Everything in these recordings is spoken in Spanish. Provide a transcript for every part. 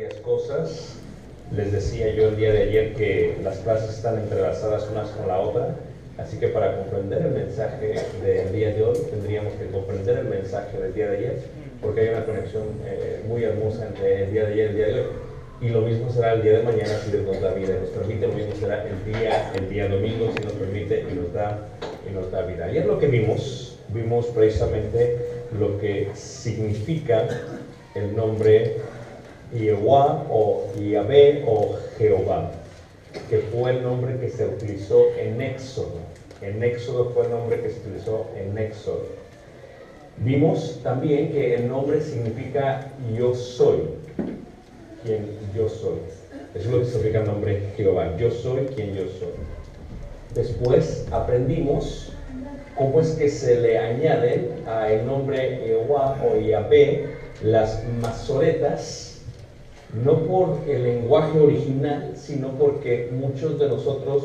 Varias cosas. Les decía yo el día de ayer que las clases están entrelazadas unas con la otra, así que para comprender el mensaje del día de hoy tendríamos que comprender el mensaje del día de ayer, porque hay una conexión muy hermosa entre el día de ayer y el día de hoy. Y lo mismo será el día de mañana si Dios nos da vida y nos permite, lo mismo será el día domingo si nos permite y nos da vida. Ayer lo que vimos precisamente lo que significa el nombre Jehová o Yahvé o Jehová, que fue el nombre que se utilizó en Éxodo. En Éxodo fue el nombre que se utilizó en Éxodo. Vimos también que el nombre significa yo soy, quien yo soy. Eso es lo que significa el nombre Jehová, yo soy quien yo soy. Después aprendimos cómo es que se le añaden al nombre Jehová o Yahvé las masoretas, no por el lenguaje original, sino porque muchos de nosotros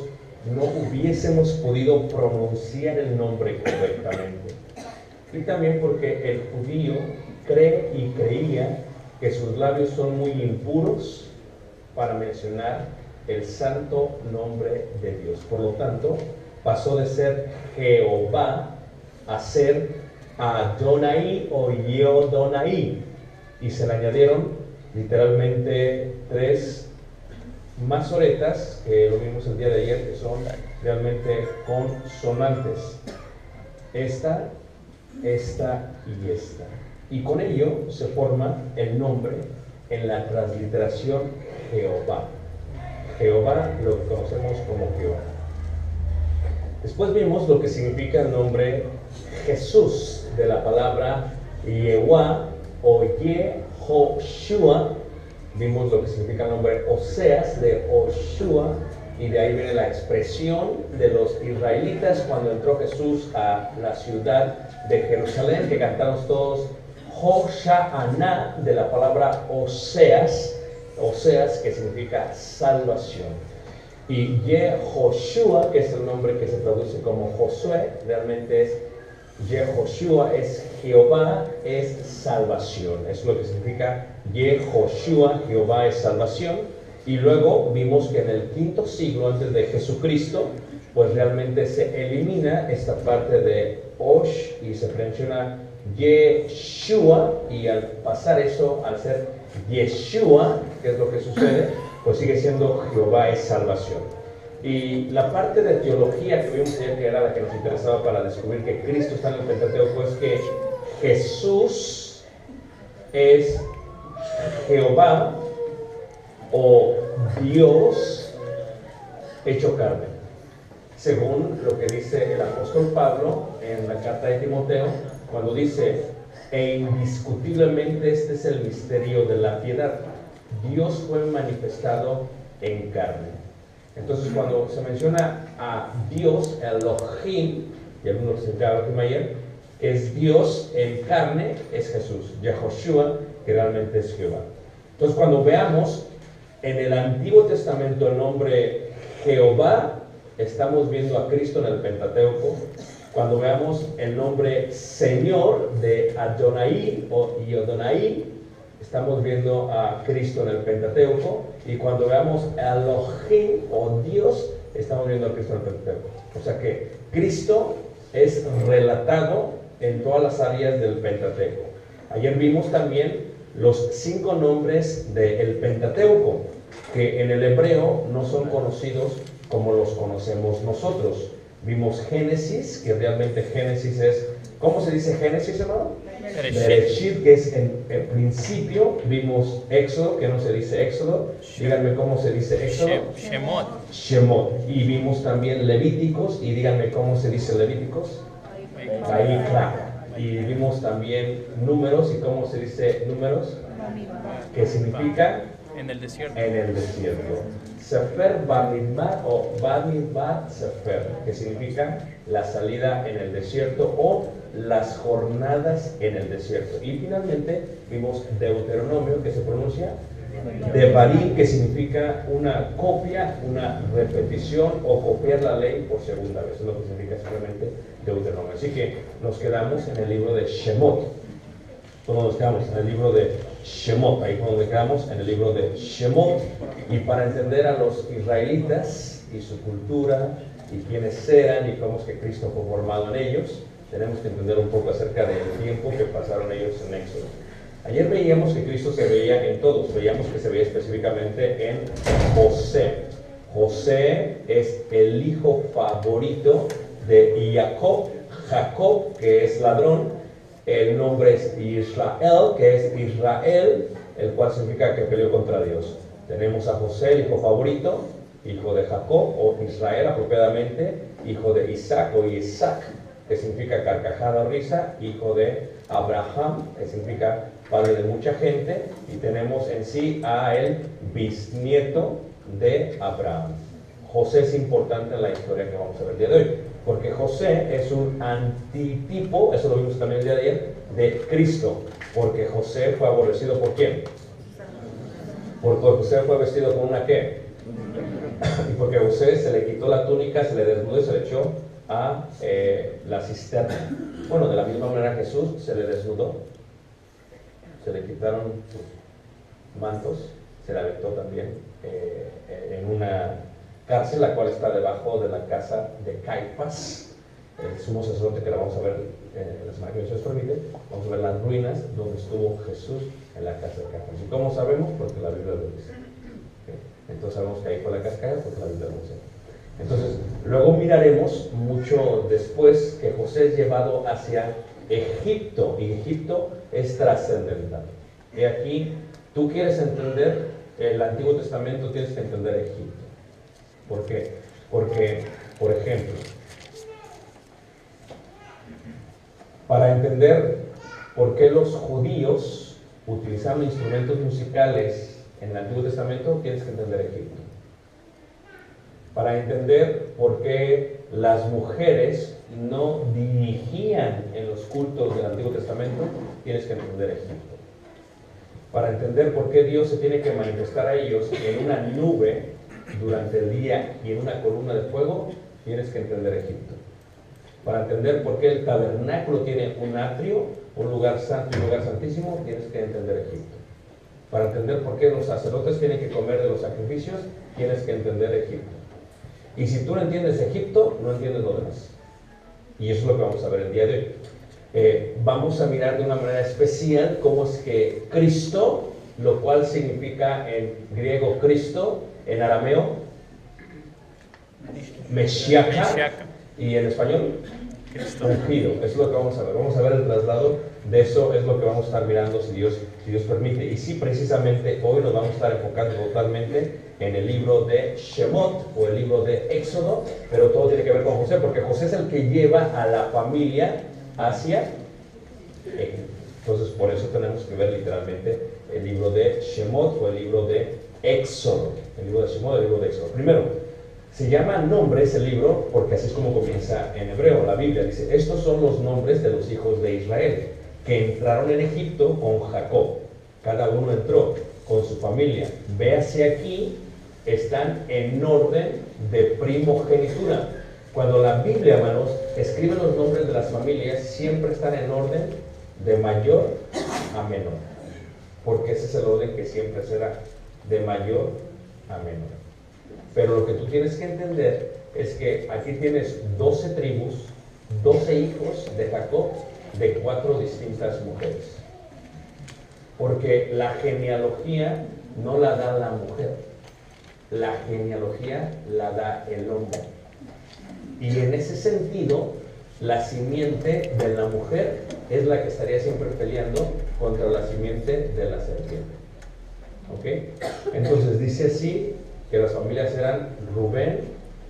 no hubiésemos podido pronunciar el nombre correctamente. Y también porque el judío cree y creía que sus labios son muy impuros para mencionar el santo nombre de Dios. Por lo tanto, pasó de ser Jehová a ser Adonai o Yodonai, y se le añadieron literalmente tres masoretas, que lo vimos el día de ayer, que son realmente consonantes. Esta y esta. Y con ello se forma el nombre en la transliteración Jehová. Jehová lo conocemos como Jehová. Después vimos lo que significa el nombre Jesús, de la palabra Yehová o Yehoshua. Vimos lo que significa el nombre Oseas, de Oshua, y de ahí viene la expresión de los israelitas cuando entró Jesús a la ciudad de Jerusalén, que cantamos todos Hosha'ana, de la palabra Oseas, que significa salvación. Y Yehoshua, que es el nombre que se traduce como Josué, realmente es Yehoshua, es Jehová, es salvación. Es lo que significa Yehoshua, Jehová es salvación. Y luego vimos que en el quinto siglo antes de Jesucristo, pues realmente se elimina esta parte de Osh y se menciona Yeshua, y al pasar eso, al ser Yeshua, ¿qué es lo que sucede? Pues sigue siendo Jehová es salvación. Y la parte de teología que vimos ayer, que era la que nos interesaba para descubrir que Cristo está en el Pentateuco, es que Jesús es Jehová o Dios hecho carne, según lo que dice el apóstol Pablo en la carta de Timoteo, cuando dice: e indiscutiblemente este es el misterio de la piedad, Dios fue manifestado en carne. Entonces, cuando se menciona a Dios, Elohim, y algunos se Elohim ayer, que es Dios en carne, es Jesús, Yehoshua, que realmente es Jehová. Entonces, cuando veamos en el Antiguo Testamento el nombre Jehová, estamos viendo a Cristo en el Pentateuco. Cuando veamos el nombre Señor de Adonai o Yodonai, estamos viendo a Cristo en el Pentateuco. Y cuando veamos Elohim o Dios, estamos viendo a Cristo en el Pentateuco. O sea que Cristo es relatado en todas las áreas del Pentateuco. Ayer vimos también los 5 nombres del Pentateuco, que en el hebreo no son conocidos como los conocemos nosotros. Vimos Génesis, que realmente Génesis es, ¿cómo se dice Génesis, hermano? Bereshit, que es en el principio. Vimos Éxodo, que no se dice Éxodo. Díganme cómo se dice Éxodo. Shemot. Y vimos también Levíticos, y díganme cómo se dice Levíticos. Vaikra. Y vimos también Números, y cómo se dice Números, que significa en el desierto. Sefer Bamidbar o Bamidbar Sefer, que significa la salida en el desierto o las jornadas en el desierto. Y finalmente vimos Deuteronomio, que se pronuncia Devarim, que significa una copia, una repetición o copiar la ley por segunda vez. Es lo que significa simplemente Deuteronomio. Así que nos quedamos en el libro de Shemot. Nos quedamos en el libro de Shemot. Ahí fue donde quedamos, en el libro de Shemot. Y para entender a los israelitas y su cultura y quiénes eran y cómo es que Cristo fue formado en ellos, tenemos que entender un poco acerca del tiempo que pasaron ellos en Éxodo. Ayer veíamos que Cristo se veía en todos, veíamos que se veía específicamente en José. José es el hijo favorito de Jacob, que es ladrón. El nombre es Israel, que es Israel, el cual significa que peleó contra Dios. Tenemos a José, el hijo favorito, hijo de Jacob, o Israel apropiadamente, hijo de Isaac o Isaac, que significa carcajada o risa, hijo de Abraham, que significa padre de mucha gente, y tenemos en sí a el bisnieto de Abraham. José es importante en la historia que vamos a ver el día de hoy, porque José es un antitipo, eso lo vimos también el día de ayer, de Cristo, porque José fue aborrecido ¿por quién? Porque José fue vestido con una ¿qué? Y porque José se le quitó la túnica, se le desnudó y se le echó a la cisterna. Bueno, de la misma manera Jesús se le desnudó, se le quitaron sus mantos, se le aventó también en una cárcel, la cual está debajo de la casa de Caifás, el sumo sacerdote, que la vamos a ver la semana que Dios permite. Vamos a ver las ruinas donde estuvo Jesús en la casa de Caifás. ¿Y cómo sabemos? Porque la Biblia lo dice. Entonces sabemos que ahí fue la casa de Caifás porque la Biblia lo dice. Entonces, luego miraremos mucho después que José es llevado hacia Egipto, y Egipto es trascendental. Y aquí, tú quieres entender el Antiguo Testamento, tienes que entender Egipto. ¿Por qué? Porque, por ejemplo, para entender por qué los judíos utilizaban instrumentos musicales en el Antiguo Testamento, tienes que entender Egipto. Para entender por qué las mujeres no dirigían en los cultos del Antiguo Testamento, tienes que entender Egipto. Para entender por qué Dios se tiene que manifestar a ellos en una nube durante el día y en una columna de fuego, tienes que entender Egipto. Para entender por qué el tabernáculo tiene un atrio, un lugar santo y un lugar santísimo, tienes que entender Egipto. Para entender por qué los sacerdotes tienen que comer de los sacrificios, tienes que entender Egipto. Y si tú no entiendes Egipto, no entiendes lo demás. Y eso es lo que vamos a ver el día de hoy. Vamos a mirar de una manera especial cómo es que Cristo, lo cual significa en griego Cristo, en arameo Meshiach, y en español ungido. Eso es lo que vamos a ver. Vamos a ver el traslado de eso, es lo que vamos a estar mirando si Dios permite. Y sí, precisamente hoy nos vamos a estar enfocando totalmente en el libro de Shemot o el libro de Éxodo, pero todo tiene que ver con José, porque José es el que lleva a la familia hacia Egipto. Entonces, por eso tenemos que ver literalmente el libro de Shemot o el libro de Éxodo. El libro de Shemot, el libro de Éxodo. Primero, se llama nombres el libro porque así es como comienza en hebreo. La Biblia dice: estos son los nombres de los hijos de Israel que entraron en Egipto con Jacob. Cada uno entró con su familia. Véase aquí, están en orden de primogenitura. Cuando la Biblia, hermanos, escribe los nombres de las familias, siempre están en orden de mayor a menor, porque ese es el orden que siempre será de mayor a menor. Pero lo que tú tienes que entender es que aquí tienes 12 tribus, 12 hijos de Jacob, de 4 distintas mujeres, porque la genealogía no la da la mujer, la genealogía la da el hombre. Y en ese sentido, la simiente de la mujer es la que estaría siempre peleando contra la simiente de la serpiente. ¿Ok? Entonces dice así que las familias eran Rubén,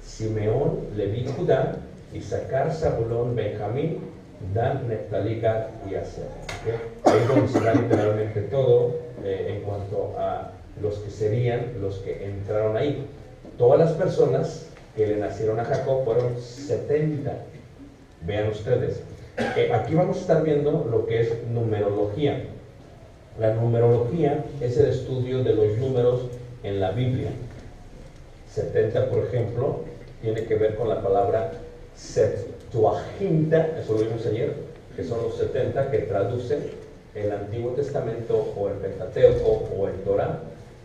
Simeón, Leví, Judá, Isaacar, Zabulón, Benjamín, Dan, Neftalí, Gad y Aser. ¿Okay? Ahí es donde se da literalmente todo en cuanto a los que serían los que entraron ahí. Todas las personas que le nacieron a Jacob fueron 70. Vean ustedes. Aquí vamos a estar viendo lo que es numerología. La numerología es el estudio de los números en la Biblia. 70, por ejemplo, tiene que ver con la palabra Septuaginta, eso lo vimos ayer, que son los 70 que traducen el Antiguo Testamento o el Pentateuco o el Torah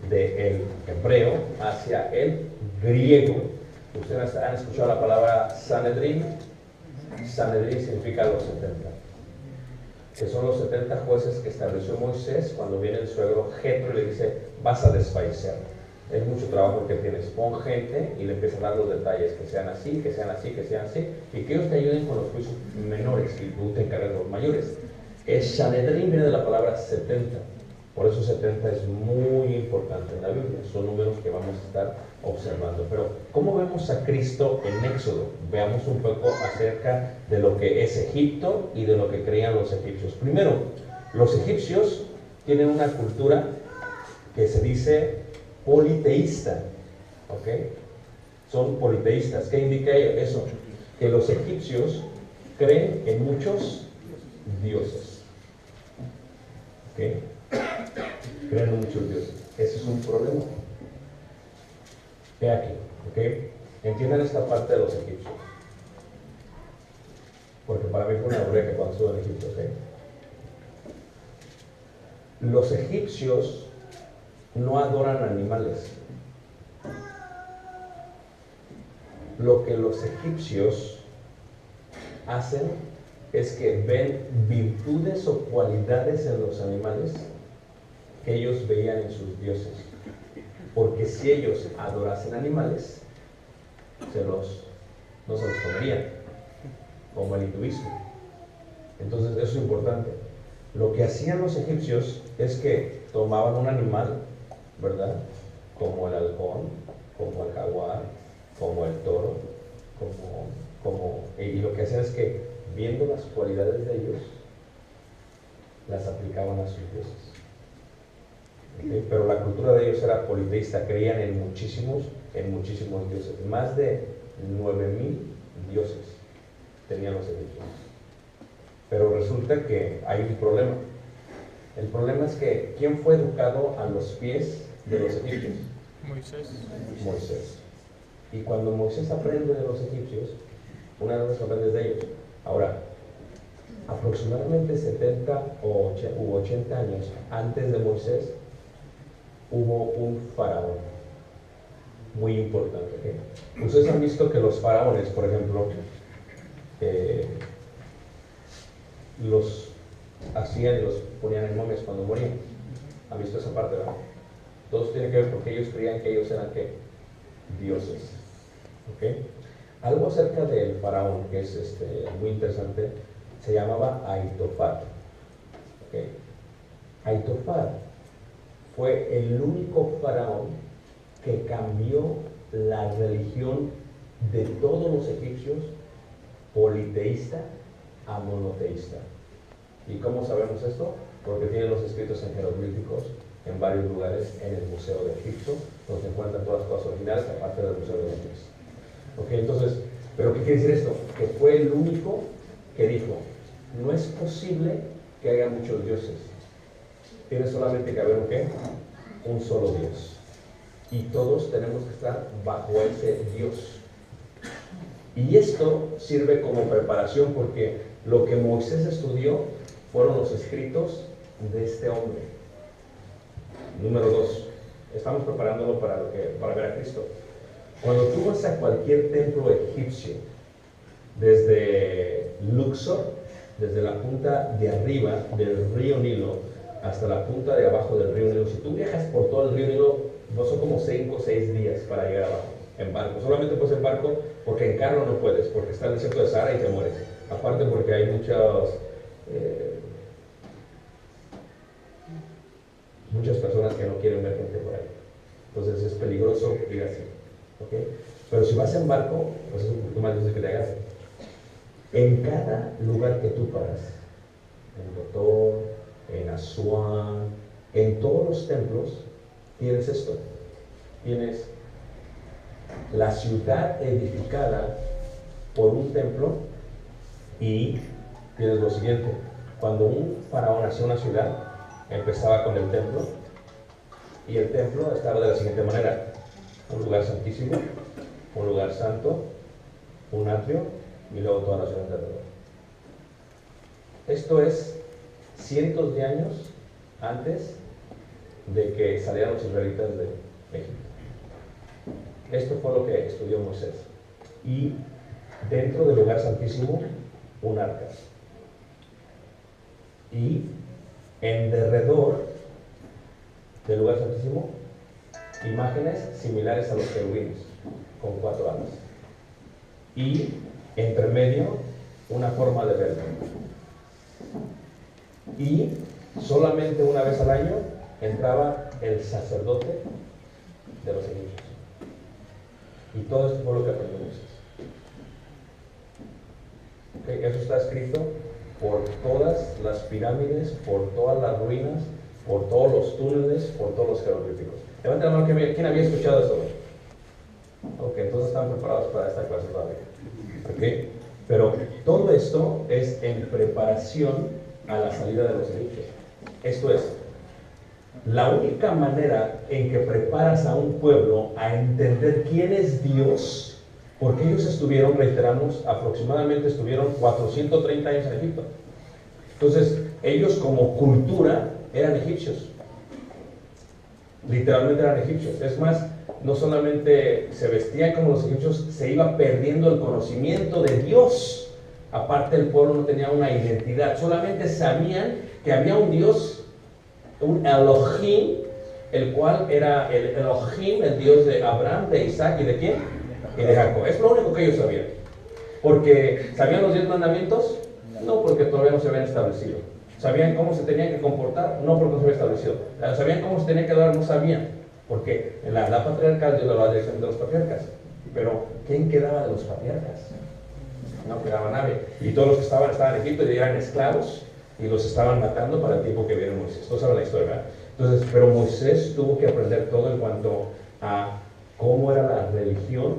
del hebreo hacia el griego. Ustedes han escuchado la palabra Sanedrín. Sanedrín significa los 70, que son los 70 jueces que estableció Moisés cuando viene el suegro Jetro y le dice: vas a desfallecer, es mucho trabajo que tienes, pon gente, y le empieza a dar los detalles, que sean así, que sean así, que sean así, y que ellos te ayuden con los juicios menores y tú te encargas de los mayores. El Sanedrín viene de la palabra 70, por eso 70 es muy importante en la Biblia, son números que vamos a estar observando. Pero ¿cómo vemos a Cristo en Éxodo? Veamos un poco acerca de lo que es Egipto y de lo que creían los egipcios. Primero, los egipcios tienen una cultura que se dice politeísta, ¿ok? Son politeístas. ¿Qué indica eso? Que los egipcios creen en muchos dioses, ¿ok? Creen en muchos dioses. Ese es un problema. Ve aquí, ¿ok? Entiendan esta parte de los egipcios, porque para mí fue una brega cuando estuve en Egipto, ¿ok? Los egipcios no adoran animales. Lo que los egipcios hacen es que ven virtudes o cualidades en los animales que ellos veían en sus dioses. Porque si ellos adorasen animales, no se los comerían, como el hinduismo. Entonces eso es importante. Lo que hacían los egipcios es que tomaban un animal, ¿verdad? Como el halcón, como el jaguar, como el toro, y lo que hacían es que, viendo las cualidades de ellos, las aplicaban a sus dioses. ¿Okay? Pero la cultura de ellos era politeísta, creían en muchísimos dioses. Más de 9,000 dioses tenían los egipcios. Pero resulta que hay un problema. El problema es que, ¿quién fue educado a los pies de los egipcios? Moisés. Y cuando Moisés aprende de los egipcios, una de las cosas que aprende es de ellos. Ahora, aproximadamente 70 u 80 años antes de Moisés, hubo un faraón muy importante, ¿okay? Ustedes han visto que los faraones, por ejemplo, los hacían y los ponían en momias cuando morían. ¿Han visto esa parte, verdad? Todo tiene que ver porque ellos creían que ellos eran, ¿qué? Dioses. ¿Okay? Algo acerca del faraón que es muy interesante, se llamaba Aitofat. ¿Okay? Aitofat fue el único faraón que cambió la religión de todos los egipcios, politeísta a monoteísta. ¿Y cómo sabemos esto? Porque tiene los escritos en jeroglíficos en varios lugares en el Museo de Egipto, donde se encuentran todas las cosas originales, aparte del Museo de Londres. Ok, entonces, ¿pero qué quiere decir esto? Que fue el único que dijo: no es posible que haya muchos dioses, tiene solamente que haber ¿un qué? Un solo Dios. Y todos tenemos que estar bajo ese Dios. Y esto sirve como preparación, porque lo que Moisés estudió fueron los escritos de este hombre. Número 2, estamos preparándolo para ver a Cristo. Cuando tú vas a cualquier templo egipcio, desde Luxor, desde la punta de arriba del río Nilo hasta la punta de abajo del río Nilo, si tú viajas por todo el río Nilo, no son como 5 o 6 días para llegar abajo en barco. Solamente puedes en barco, porque en carro no puedes, porque está en el desierto de Sahara y te mueres. Aparte porque hay muchas personas que no quieren ver gente por ahí. Entonces es peligroso ir así. ¿Okay? Pero si vas en barco, pues es un poquito más difícil que te hagas. En cada lugar que tú paras, en Rotor, en Asuán, en todos los templos, tienes esto. Tienes la ciudad edificada por un templo, y tienes lo siguiente: cuando un faraón hacía una ciudad, empezaba con el templo, y el templo estaba de la siguiente manera: un lugar santísimo, un lugar santo, un atrio, y luego toda la ciudad alrededor. Esto es cientos de años antes de que salieran los israelitas de Egipto. Esto fue lo que estudió Moisés. Y dentro del lugar santísimo, un arca. Y en derredor del lugar santísimo, imágenes similares a los querubines, con 4 alas. Y entre medio, una forma de velo. Y solamente una vez al año entraba el sacerdote de los egipcios. Y todo esto fue lo que aprendió Moisés. Okay, eso está escrito por todas las pirámides, por todas las ruinas, por todos los túneles, por todos los jeroglíficos. Levanten la mano, ¿quién había escuchado esto? Ok, entonces están preparados para esta clase todavía. Okay. Pero todo esto es en preparación a la salida de los egipcios. Esto es, la única manera en que preparas a un pueblo a entender quién es Dios, porque ellos estuvieron, reiteramos, aproximadamente estuvieron 430 años en Egipto. Entonces, ellos como cultura eran egipcios. Literalmente eran egipcios. Es más, no solamente se vestían como los egipcios, se iba perdiendo el conocimiento de Dios. Aparte, el pueblo no tenía una identidad, solamente sabían que había un Dios, un Elohim, el cual era el Elohim, el Dios de Abraham, de Isaac y de ¿quién? Y de Jacob. Es lo único que ellos sabían. ¿Porque sabían los 10 mandamientos? No, porque todavía no se habían establecido. ¿Sabían cómo se tenían que comportar? No, porque no se había establecido. ¿Sabían cómo se tenían que adorar? No sabían. Porque en la patriarcal Dios le daba la dirección de los patriarcas. Pero ¿quién quedaba de los patriarcas? No quedaba nadie. Y todos los que estaban en Egipto y eran esclavos y los estaban matando para el tiempo que viene Moisés. Todos saben la historia, ¿verdad? Entonces, pero Moisés tuvo que aprender todo en cuanto a cómo era la religión,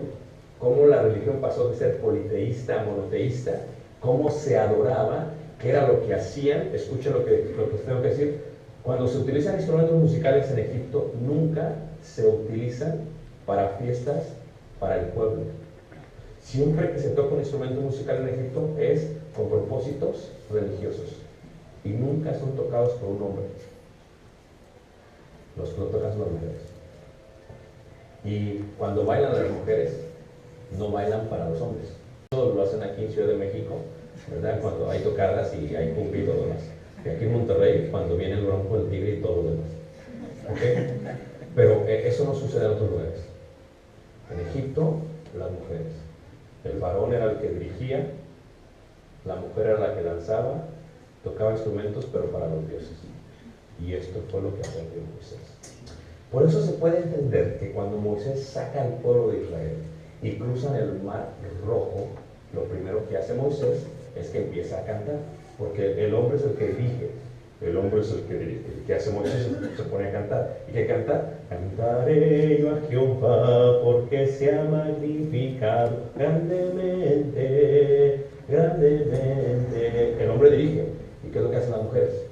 cómo la religión pasó de ser politeísta a monoteísta, cómo se adoraba, qué era lo que hacían. Escuchen lo que os tengo que decir. Cuando se utilizan instrumentos musicales en Egipto, nunca se utilizan para fiestas para el pueblo. Siempre que se toca un instrumento musical en Egipto es con propósitos religiosos y nunca son tocados por un hombre. Los que lo tocan son las mujeres. Y cuando bailan las mujeres, no bailan para los hombres. Todo lo hacen aquí en Ciudad de México, ¿verdad? Cuando hay tocadas y hay cumbia y todo lo demás. Y aquí en Monterrey, cuando viene el bronco, el tigre y todo lo demás. ¿Okay? Pero eso no sucede en otros lugares. En Egipto, las mujeres. El varón era el que dirigía, la mujer era la que danzaba, tocaba instrumentos, pero para los dioses. Y esto fue lo que aprendió Moisés. Por eso se puede entender que cuando Moisés saca al pueblo de Israel y cruzan el mar rojo, lo primero que hace Moisés es que empieza a cantar, porque el hombre es el que dirige, el hombre es el que dirige. ¿Qué hace Moisés? Se pone a cantar. ¿Y qué canta? Cantaré yo a Jehová porque se ha magnificado grandemente, grandemente. El hombre dirige. ¿Y qué es lo que hacen las mujeres?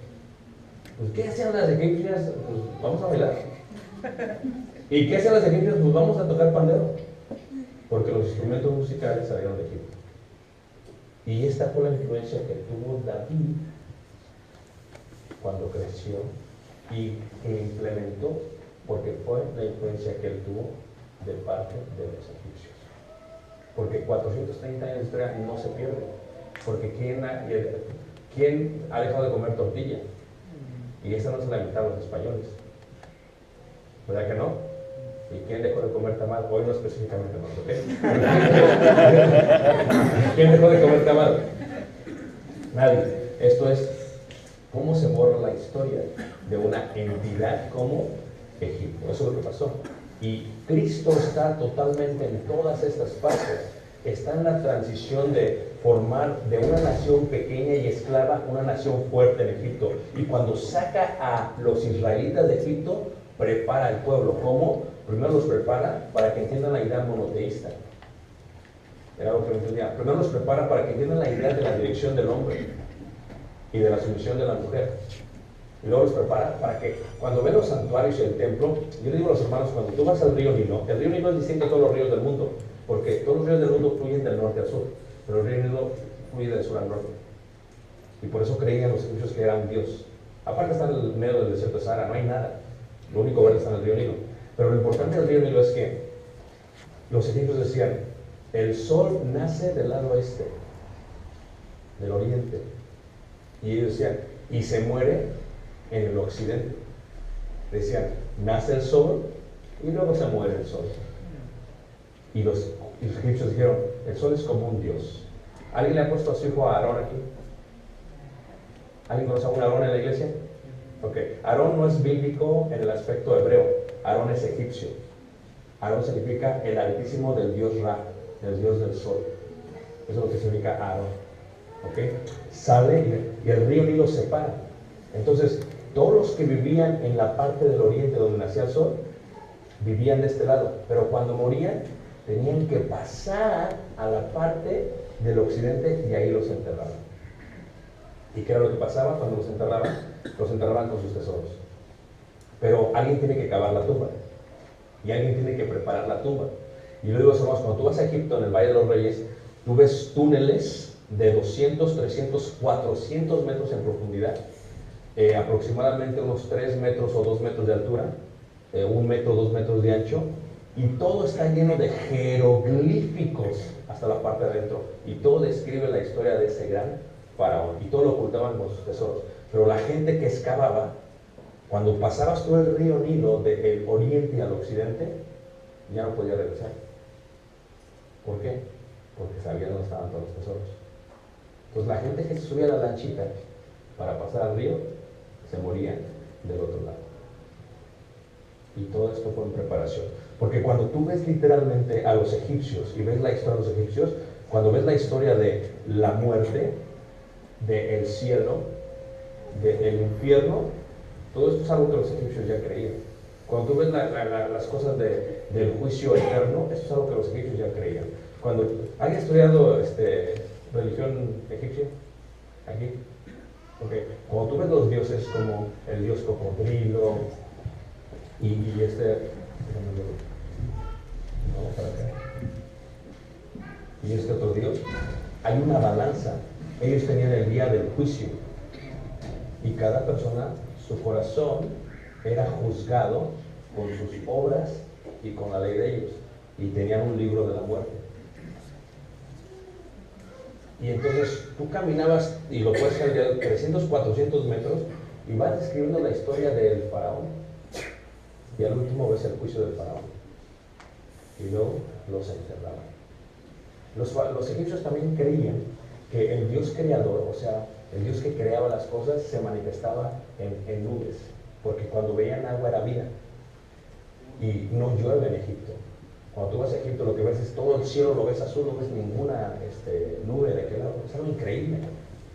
Pues, ¿qué hacían las egipcias? Pues vamos a bailar. ¿Y qué hacían las egipcias? Pues vamos a tocar pandero. Porque los instrumentos musicales salieron de Egipto. Y esta fue la influencia que tuvo David cuando creció y que implementó, porque fue la influencia que él tuvo de parte de los egipcios. Porque 430 años de historia no se pierde. Porque ¿quién ha dejado de comer tortilla? Y esa no se la inventaron los españoles. ¿Verdad que no? ¿Y quién dejó de comer tamal? Hoy no específicamente no, ¿ok? ¿Quién dejó de comer tamal? Nadie. Esto es cómo se borra la historia de una entidad como Egipto. Eso es lo que pasó. Y Cristo está totalmente en todas estas partes. Está en la transición de formar de una nación pequeña y esclava una nación fuerte en Egipto. Y cuando saca a los israelitas de Egipto, prepara al pueblo. ¿Cómo? Primero los prepara para que entiendan la idea monoteísta. Era lo que entendía. Primero los prepara para que entiendan la idea de la dirección del hombre y de la sumisión de la mujer. Y luego los prepara para que cuando ven los santuarios y el templo, yo le digo a los hermanos, cuando tú vas al río Nilo, el río Nilo es distinto a todos los ríos del mundo, porque todos los ríos del mundo fluyen del norte al sur, pero el río Nilo fluye del sur al norte. Y por eso creían los egipcios que era un dios. Aparte está en el medio del desierto de Sahara, no hay nada. Lo único verde está en el río Nilo. Pero lo importante del río Nilo es que los egipcios decían, el sol nace del lado este, del oriente. Y ellos decían, y se muere en el occidente. Decían, nace el sol y luego se muere el sol. Y los egipcios dijeron, el sol es como un dios. ¿Alguien le ha puesto a su hijo a Aarón aquí? ¿Alguien conoce a un Aarón en la iglesia? Ok, Aarón no es bíblico en el aspecto hebreo, Aarón es egipcio. Aarón significa el altísimo del dios Ra, el dios del sol. Eso es lo que significa Aarón. ¿Ok? Sale y el río Nilo se separa. Entonces, todos los que vivían en la parte del oriente donde nacía el sol, vivían de este lado. Pero cuando morían, tenían que pasar a la parte del occidente y ahí los enterraban. ¿Y qué era lo que pasaba cuando los enterraban? Los enterraban con sus tesoros. Pero alguien tiene que cavar la tumba. Y alguien tiene que preparar la tumba. Y luego, hermanos, cuando tú vas a Egipto, en el Valle de los Reyes, tú ves túneles de 200, 300, 400 metros en profundidad, aproximadamente unos 3 metros o 2 metros de altura, 1 metro, 2 metros de ancho, y todo está lleno de jeroglíficos hasta la parte de adentro, y todo describe la historia de ese gran faraón, y todo lo ocultaban con sus tesoros. Pero la gente que excavaba, cuando pasabas todo el río Nilo del oriente al occidente, ya no podía regresar. ¿Por qué? Porque sabían dónde estaban todos los tesoros. Entonces la gente que se subía a la lanchita para pasar al río, se moría del otro lado. Y todo esto fue en preparación. Porque cuando tú ves literalmente a los egipcios y ves la historia de los egipcios, cuando ves la historia de la muerte, del cielo, del infierno, todo esto es algo que los egipcios ya creían. Cuando tú ves las cosas del juicio eterno, esto es algo que los egipcios ya creían. Cuando ¿han estudiado religión egipcia? Aquí. Okay. Cuando tú ves los dioses como el dios cocodrilo vamos para acá, y este otro dios, hay una balanza. Ellos tenían el día del juicio y cada persona, su corazón era juzgado con sus obras y con la ley de ellos, y tenían un libro de la muerte. Y entonces tú caminabas, y lo puedes hacer de 300, 400 metros, y vas describiendo la historia del faraón, y al último ves el juicio del faraón, y luego los enterraban. Los egipcios también creían que el Dios creador, o sea, el Dios que creaba las cosas, se manifestaba en nubes, porque cuando veían agua era vida, y no llueve en Egipto. Cuando tú vas a Egipto, lo que ves es todo el cielo, lo ves azul, no ves ninguna nube de aquel lado. Es algo increíble.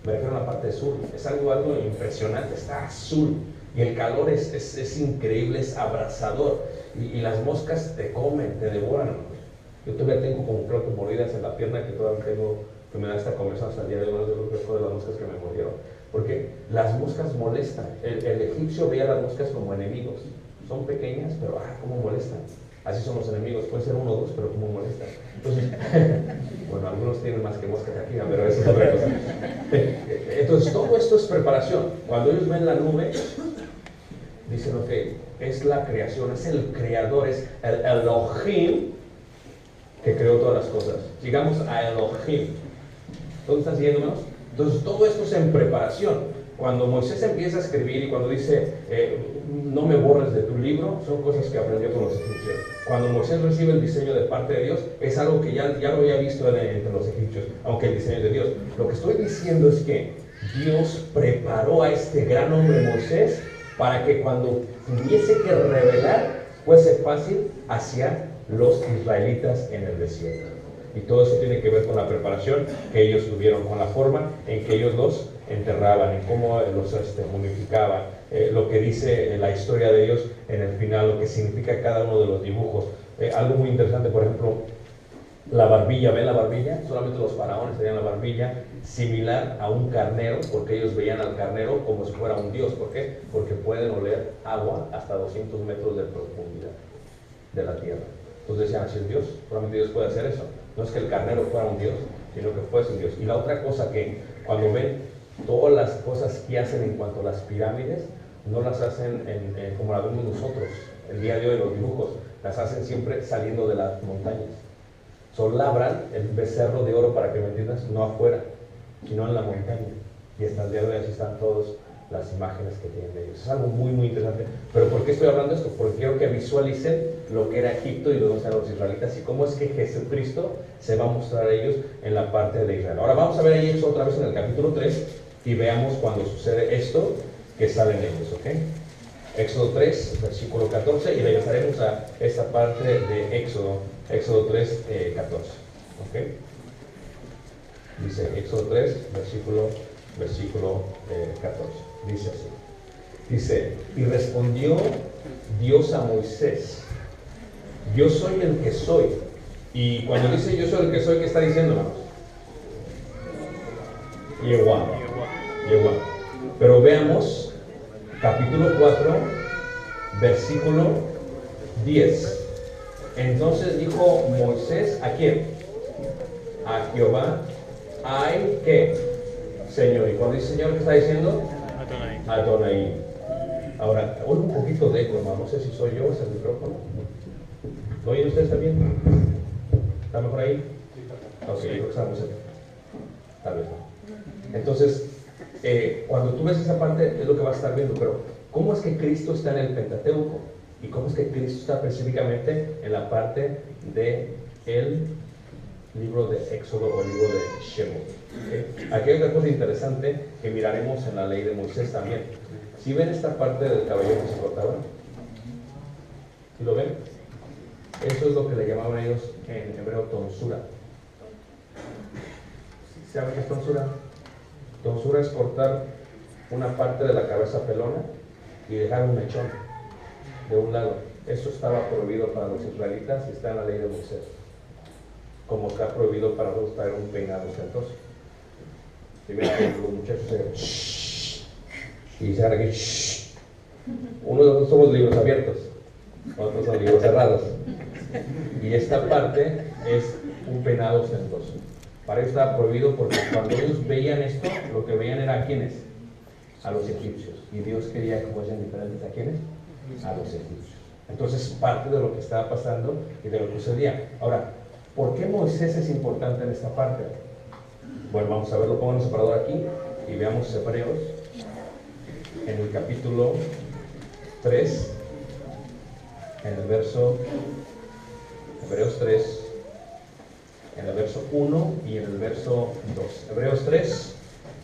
Me refiero a la parte sur. Es algo impresionante, está azul. Y el calor es increíble, es abrasador. Y las moscas te comen, te devoran. Yo todavía tengo como creo que mordidas en la pierna que todavía tengo, que me da esta conversación hasta el día de hoy. Yo creo que fue de las moscas que me mordieron. Porque las moscas molestan. El egipcio veía a las moscas como enemigos. Son pequeñas, pero cómo molestan. Así son los enemigos, puede ser 1 o 2, pero como molestan. Entonces, bueno, algunos tienen más que moscas aquí, pero eso es otra cosa. Entonces, todo esto es preparación. Cuando ellos ven la nube, dicen, ok, es la creación, es el creador, es el Elohim que creó todas las cosas. Llegamos a Elohim. ¿Todos están siguiéndonos? Entonces, todo esto es en preparación. Cuando Moisés empieza a escribir y cuando dice, no me borres de tu libro, son cosas que aprendió con los egipcios. Cuando Moisés recibe el diseño de parte de Dios, es algo que ya lo había visto entre los egipcios, aunque el diseño de Dios. Lo que estoy diciendo es que Dios preparó a este gran hombre Moisés para que cuando tuviese que revelar, fuese fácil hacia los israelitas en el desierto. Y todo eso tiene que ver con la preparación que ellos tuvieron, con la forma en que ellos los enterraban, en cómo los momificaban, lo que dice la historia de ellos en el final, lo que significa cada uno de los dibujos. Algo muy interesante, por ejemplo, la barbilla. ¿Ven la barbilla? Solamente los faraones tenían la barbilla similar a un carnero, porque ellos veían al carnero como si fuera un dios. ¿Por qué? Porque pueden oler agua hasta 200 metros de profundidad de la tierra. Entonces decían, así es Dios, solamente Dios puede hacer eso. No es que el carnero fuera un dios, sino que fuese un dios. Y la otra cosa que cuando ven Todas las cosas que hacen en cuanto a las pirámides, no las hacen como la vemos nosotros, el día de hoy los dibujos, las hacen siempre saliendo de las montañas. Labran el becerro de oro, para que me entiendas, no afuera, sino en la montaña. Y hasta el día de hoy así están todas las imágenes que tienen ellos. Es algo muy, muy interesante. Pero ¿por qué estoy hablando de esto? Porque quiero que visualicen lo que era Egipto y lo que eran los israelitas y cómo es que Jesucristo se va a mostrar a ellos en la parte de Israel. Ahora vamos a ver ahí eso otra vez en el capítulo 3 y veamos cuando sucede esto que salen ellos, ¿ok? Éxodo 3, versículo 14, y regresaremos a esta parte de Éxodo 3, 14, ¿ok? Dice Éxodo 3, versículo 14, dice así. Dice, y respondió Dios a Moisés, yo soy el que soy. Y cuando dice yo soy el que soy, ¿qué está diciendo, hermanos? Yehová. Pero veamos capítulo 4, versículo 10. Entonces dijo Moisés, ¿a quién? A Jehová, ay, ¿qué? Señor. Y cuando dice Señor, ¿qué está diciendo? Adonai. Ahora, oigo un poquito de eco, hermano. No sé si soy yo, es el micrófono. ¿Lo oyen ustedes también? ¿Está mejor ahí? Ok, creo que estamos cerca. Tal vez no. Entonces, cuando tú ves esa parte, es lo que vas a estar viendo. Pero, ¿cómo es que Cristo está en el Pentateuco? ¿Y cómo es que Cristo está específicamente en la parte del libro de Éxodo o el libro de Shemot? ¿Okay? Aquí hay otra cosa interesante que miraremos en la ley de Moisés también. ¿Sí ven esta parte del cabello que se cortaba? ¿Sí lo ven? Eso es lo que le llamaban ellos en hebreo tonsura. ¿Saben qué es tonsura? Tonsura es cortar una parte de la cabeza pelona y dejar un mechón de un lado. Eso estaba prohibido para los israelitas y está en la ley de Moisés. Como está prohibido para nosotros traer un peinado ostentoso. Si ven que los muchachos y dicen aquí, uno de nosotros somos libros abiertos, otros son libros cerrados. Y esta parte es un peinado ostentoso. Para ellos estaba prohibido porque cuando ellos veían esto, lo que veían era a quiénes, a los egipcios. Y Dios quería que fuesen diferentes a quiénes, a los egipcios. Entonces, parte de lo que estaba pasando y de lo que sucedía. Ahora, ¿por qué Moisés es importante en esta parte? Bueno, vamos a verlo, pongan un separador aquí y veamos Hebreos en el capítulo 3, en el verso, Hebreos 3, en el verso 1 y en el verso 2. Hebreos 3,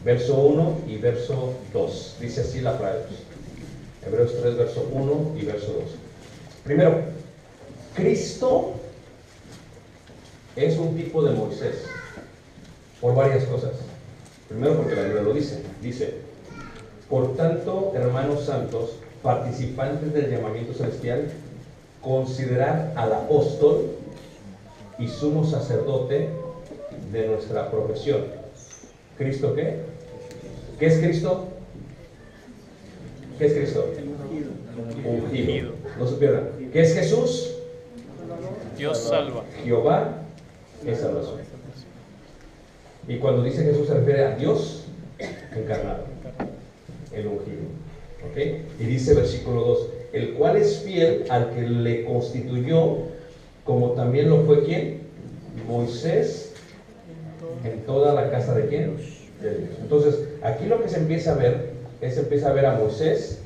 verso 1 y verso 2. Dice así la palabra de Dios. Hebreos 3, verso 1 y verso 2. Primero, Cristo es un tipo de Moisés por varias cosas. Primero, porque la Biblia lo dice. Dice, por tanto, hermanos santos, participantes del llamamiento celestial, considerad al apóstol y sumo sacerdote de nuestra profesión. ¿Cristo qué? ¿Qué es Cristo? ¿Qué es Cristo? Ungido. No se pierdan. ¿Qué es Jesús? Dios salva. Jehová es salvación. Y cuando dice Jesús se refiere a Dios encarnado, el ungido. ¿Okay? Y dice versículo 2, el cual es fiel al que le constituyó, como también lo fue ¿quién? Moisés, en toda la casa de ¿quién? De Dios. Entonces, aquí lo que se empieza a ver a Moisés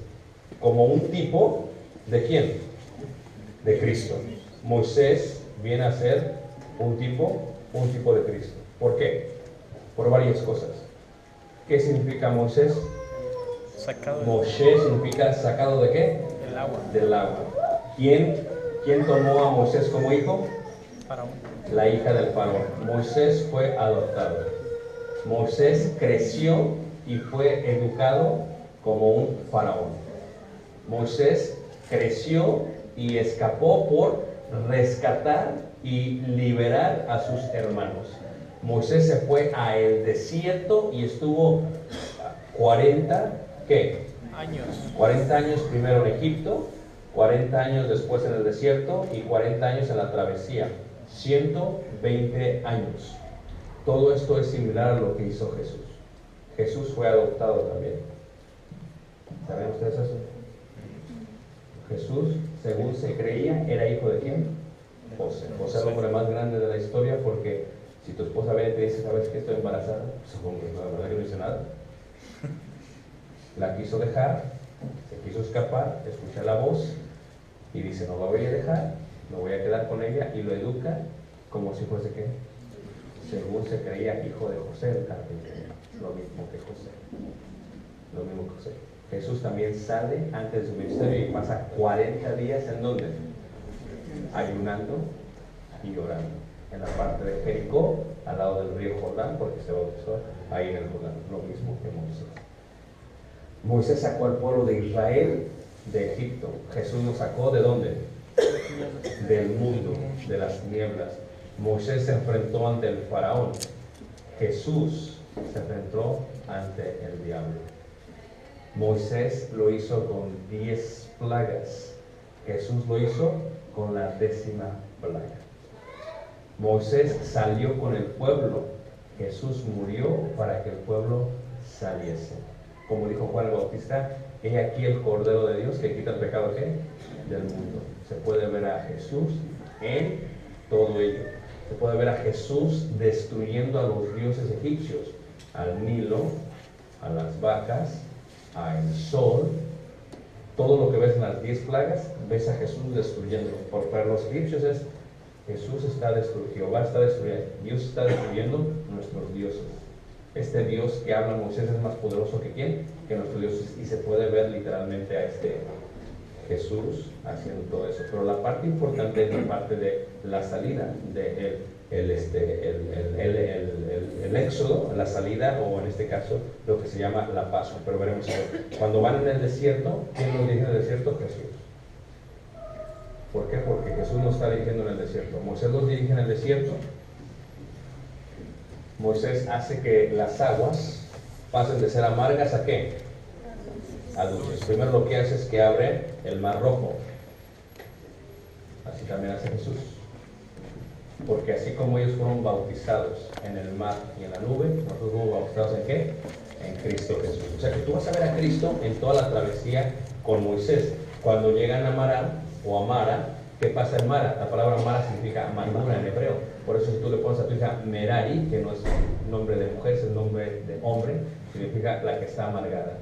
como un tipo de ¿quién? De Cristo. Moisés viene a ser un tipo de Cristo. ¿Por qué? Por varias cosas. ¿Qué significa Moisés? Moshe significa sacado ¿de qué? Del agua. Del agua. ¿Quién tomó a Moisés como hijo? Faraón. La hija del faraón. Moisés fue adoptado. Moisés creció y fue educado como un faraón. Moisés creció y escapó por rescatar y liberar a sus hermanos. Moisés se fue a el desierto y estuvo 40, ¿qué? Años. 40 años primero en Egipto, 40 años después en el desierto y 40 años en la travesía. 120 años. Todo esto es similar a lo que hizo Jesús. Jesús fue adoptado también. ¿Saben ustedes eso? Jesús, según se creía, era hijo de ¿quién? José. José es el hombre más grande de la historia, porque si tu esposa viene y te dice, ¿sabes que estoy embarazada? Supongo que la verdad que no dice nada. La quiso dejar, se quiso escapar, escucha la voz y dice, no la voy a dejar, me voy a quedar con ella, y lo educa como si fuese ¿qué? Según se creía, hijo de José el carpintero. Lo mismo que José. Lo mismo que José. Jesús también sale antes de su ministerio y pasa 40 días ¿en dónde? Ayunando y orando. En la parte de Jericó, al lado del río Jordán, porque se bautizó ahí en el Jordán. Lo mismo que Moisés. Moisés sacó al pueblo de Israel de Egipto. Jesús nos sacó ¿de dónde? Del mundo, de las tinieblas. Moisés se enfrentó ante el faraón. Jesús se enfrentó ante el diablo. Moisés lo hizo con 10 plagas. Jesús lo hizo con la 10ª plaga. Moisés salió con el pueblo. Jesús murió para que el pueblo saliese. Como dijo Juan el Bautista, he aquí el Cordero de Dios que quita el pecado ¿qué? Del mundo. Se puede ver a Jesús en todo ello. Se puede ver a Jesús destruyendo a los dioses egipcios, al Nilo, a las vacas, al sol. Todo lo que ves en las 10 plagas, ves a Jesús destruyendo. Para los egipcios es Jesús está destruyendo, Jehová está destruyendo, Dios está destruyendo nuestros dioses. Este Dios que habla Moisés es más poderoso que ¿quién? Que nuestros dioses, y se puede ver literalmente a este Jesús haciendo todo eso. Pero la parte importante es la parte de la salida de el éxodo, la salida, o en este caso lo que se llama la Pascua. Pero veremos cuando van en el desierto, ¿quién los dirige en el desierto? Jesús. ¿Por qué? Porque Jesús no está dirigiendo en el desierto. Moisés los dirige en el desierto. Moisés hace que las aguas pasen de ser amargas a ¿qué? A dulces. Primero lo que hace es que abre el mar rojo. Así también hace Jesús. Porque así como ellos fueron bautizados en el mar y en la nube, nosotros fuimos bautizados ¿en qué? En Cristo Jesús. O sea que tú vas a ver a Cristo en toda la travesía con Moisés. Cuando llegan a Mará o a Mara, ¿qué pasa en Mara? La palabra Mara significa amargura en hebreo. Por eso si tú le pones a tu hija Merari, que no es nombre de mujer, es el nombre de hombre, significa la que está amargada.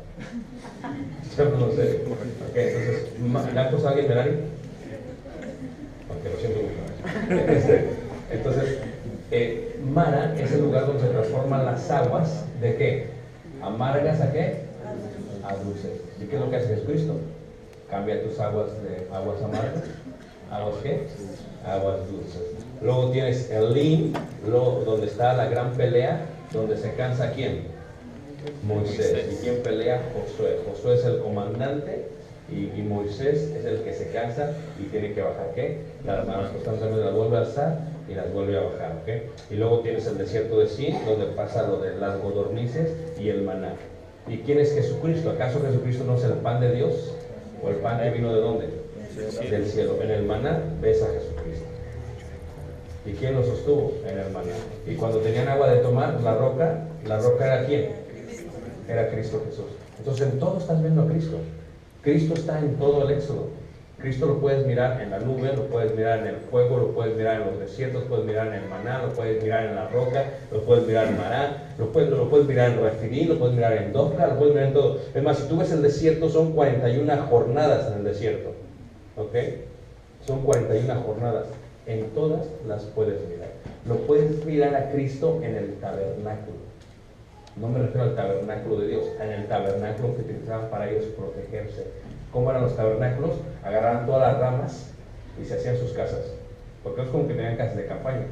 Yo no lo sé. Okay, entonces, ¿le ha puesto a alguien Merari? Porque lo siento mucho. Entonces, Mara es el lugar donde se transforman las aguas ¿de qué? Amargas ¿a qué? A dulces. ¿Y qué es lo que hace Jesucristo? Cambia tus aguas de aguas amargas. ¿Aguas qué? Aguas dulces. Luego tienes el Lin, donde está la gran pelea, donde se cansa ¿quién? Moisés. ¿Y quién pelea? Josué. Josué es el comandante y Moisés es el que se cansa y tiene que bajar ¿qué? Las manos constantemente las vuelve a alzar y las vuelve a bajar, ¿ok? Y luego tienes el desierto de Sin, donde pasa lo de las codornices y el maná. ¿Y quién es Jesucristo? ¿Acaso Jesucristo no es el pan de Dios? ¿O el pan que vino de dónde? Del cielo. En el maná ves a Jesucristo. ¿Y quién lo sostuvo? En el maná. Y cuando tenían agua de tomar, la roca era ¿quién? Era Cristo Jesús. Entonces en todo estás viendo a Cristo. Cristo está en todo el éxodo. Cristo lo puedes mirar en la nube, lo puedes mirar en el fuego, lo puedes mirar en los desiertos, lo puedes mirar en el maná, lo puedes mirar en la roca, lo puedes mirar en Mará, lo puedes mirar en Refidim, lo puedes mirar en Dofra, lo puedes mirar en todo. Es más, si tú ves el desierto, son 41 jornadas en el desierto. ¿Ok? Son 41 jornadas. En todas las puedes mirar. Lo puedes mirar a Cristo en el tabernáculo. No me refiero al tabernáculo de Dios, en el tabernáculo que utilizaban para ellos protegerse. ¿Cómo eran los tabernáculos? Agarraban todas las ramas y se hacían sus casas. Porque no es como que tenían casas de campaña.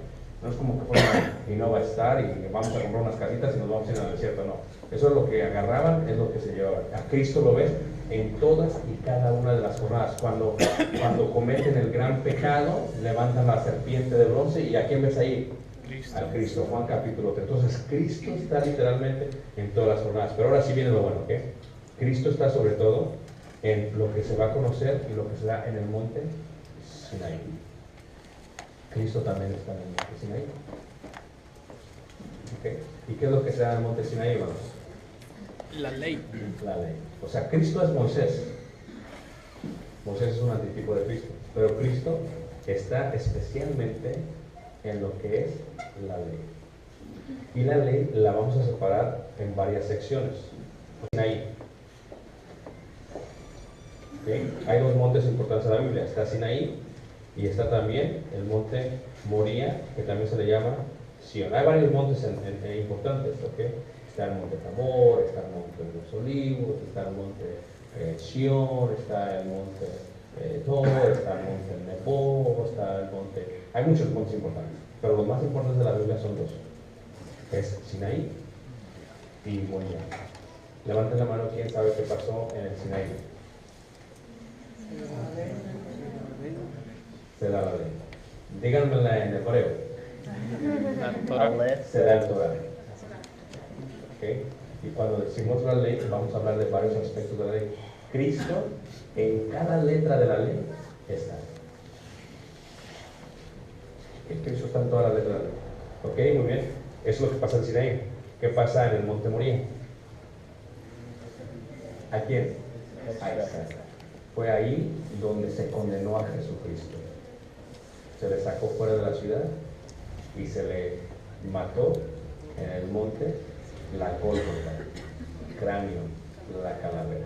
No es como que fueran y no va a estar y vamos a comprar unas casitas y nos vamos a ir al desierto. No. Eso es lo que agarraban, es lo que se llevaban. A Cristo lo ves en todas y cada una de las jornadas. Cuando cometen el gran pecado, levantan la serpiente de bronce. ¿Y a quién ves ahí? A Cristo. Juan capítulo 3. Entonces Cristo está literalmente en todas las jornadas. Pero ahora sí viene lo bueno, ¿ok? Cristo está sobre todo en lo que se va a conocer y lo que se da en el monte Sinaí. Cristo también está en el monte Sinaí. ¿Okay? ¿Y qué es lo que se da en el monte Sinaí, hermanos? La ley. La ley. O sea, Cristo es Moisés. Moisés es un antitipo de Cristo. Pero Cristo está especialmente en lo que es la ley. Y la ley la vamos a separar en varias secciones. Sinaí. ¿Okay? Hay dos montes importantes en la Biblia. Está Sinaí y está también el monte Moría, que también se le llama Sión. Hay varios montes importantes. ¿Okay? Está el monte Tabor, está el monte de los Olivos, está el monte Sión, está el monte Tor, está el monte Nebo, está el monte... Hay muchos montes importantes, pero los más importantes de la Biblia son dos. Es Sinaí y Moría. Levanten la mano, ¿quién sabe qué pasó en el Sinaí? Se da la ley. Díganmela en hebreo. Se da el Torah. ¿Okay? Y cuando decimos la ley, vamos a hablar de varios aspectos de la ley. Cristo, en cada letra de la ley, está. Cristo está en toda la letra de la ley. ¿Ok? Muy bien. Eso es lo que pasa en Sinaí. ¿Qué pasa en el monte Moría? ¿A quién? A Israel. Fue ahí donde se condenó a Jesucristo. Se le sacó fuera de la ciudad y se le mató en el monte la Gólgota, cráneo, la calavera.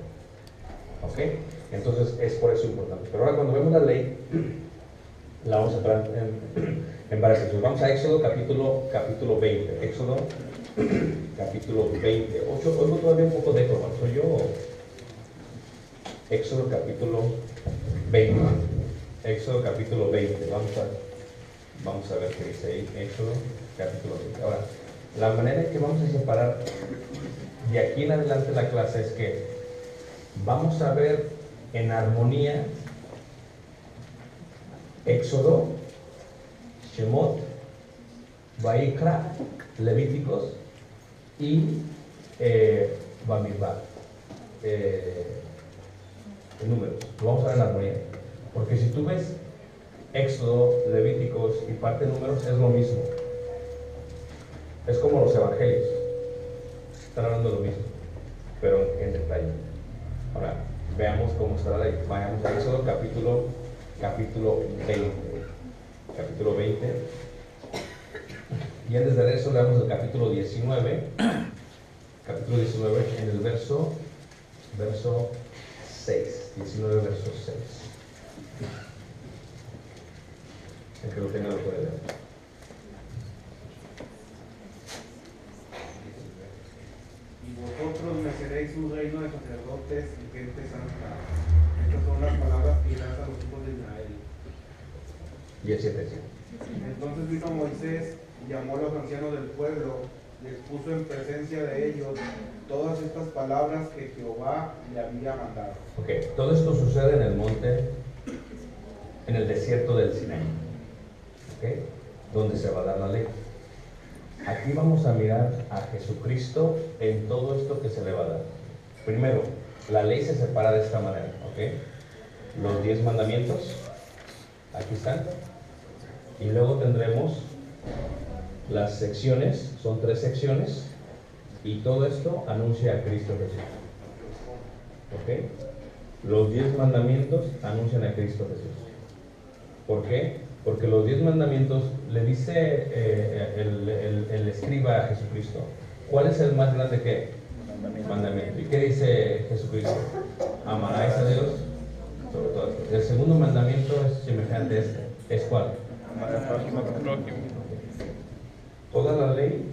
¿Ok? Entonces es por eso importante. Pero ahora cuando vemos la ley, la vamos a entrar en varias secciones. Vamos a Éxodo capítulo 20. Éxodo capítulo 20. Oigo todavía un poco de eco, ¿no? ¿Soy yo? Éxodo capítulo 20. Éxodo capítulo 20. Vamos a ver qué dice ahí. Éxodo capítulo 20. Ahora, la manera en que vamos a separar de aquí en adelante la clase es que vamos a ver en armonía Éxodo, Shemot, Vaikra, Levíticos y Bamidbar. Números. Lo vamos a ver en armonía. Porque si tú ves Éxodo, Levíticos y parte de Números, es lo mismo. Es como los evangelios. Están hablando de lo mismo, pero en detalle. Ahora, veamos cómo está la ley. Vayamos a Éxodo capítulo 20. Capítulo 20. Y antes de eso leamos el capítulo 19. Capítulo 19 en el verso 6. 19 verso 6. El que lo tenga lo puede leer. Y vosotros me seréis un reino de sacerdotes y gente santa. Estas son las palabras que dirás a los hijos de Israel. Y el 7. Entonces vino Moisés y llamó a los ancianos del pueblo, les puso en presencia de ellos todas estas palabras que Jehová le había mandado. Ok, todo esto sucede en el monte, en el desierto del Sinaí, ¿ok? Donde se va a dar la ley. Aquí vamos a mirar a Jesucristo en todo esto que se le va a dar. Primero, la ley se separa de esta manera, ¿ok? Los 10 mandamientos, aquí están. Y luego tendremos las secciones, son 3 secciones, y todo esto anuncia a Cristo Jesús. ¿Ok? Los 10 mandamientos anuncian a Cristo Jesús. ¿Por qué? Porque los 10 mandamientos le dice el escriba a Jesucristo, ¿cuál es el más grande qué? Mandamiento. ¿Y qué dice Jesucristo? Amarás a Dios sobre todo. El segundo mandamiento es semejante a este. ¿Es cuál? Amar al prójimo. Toda la ley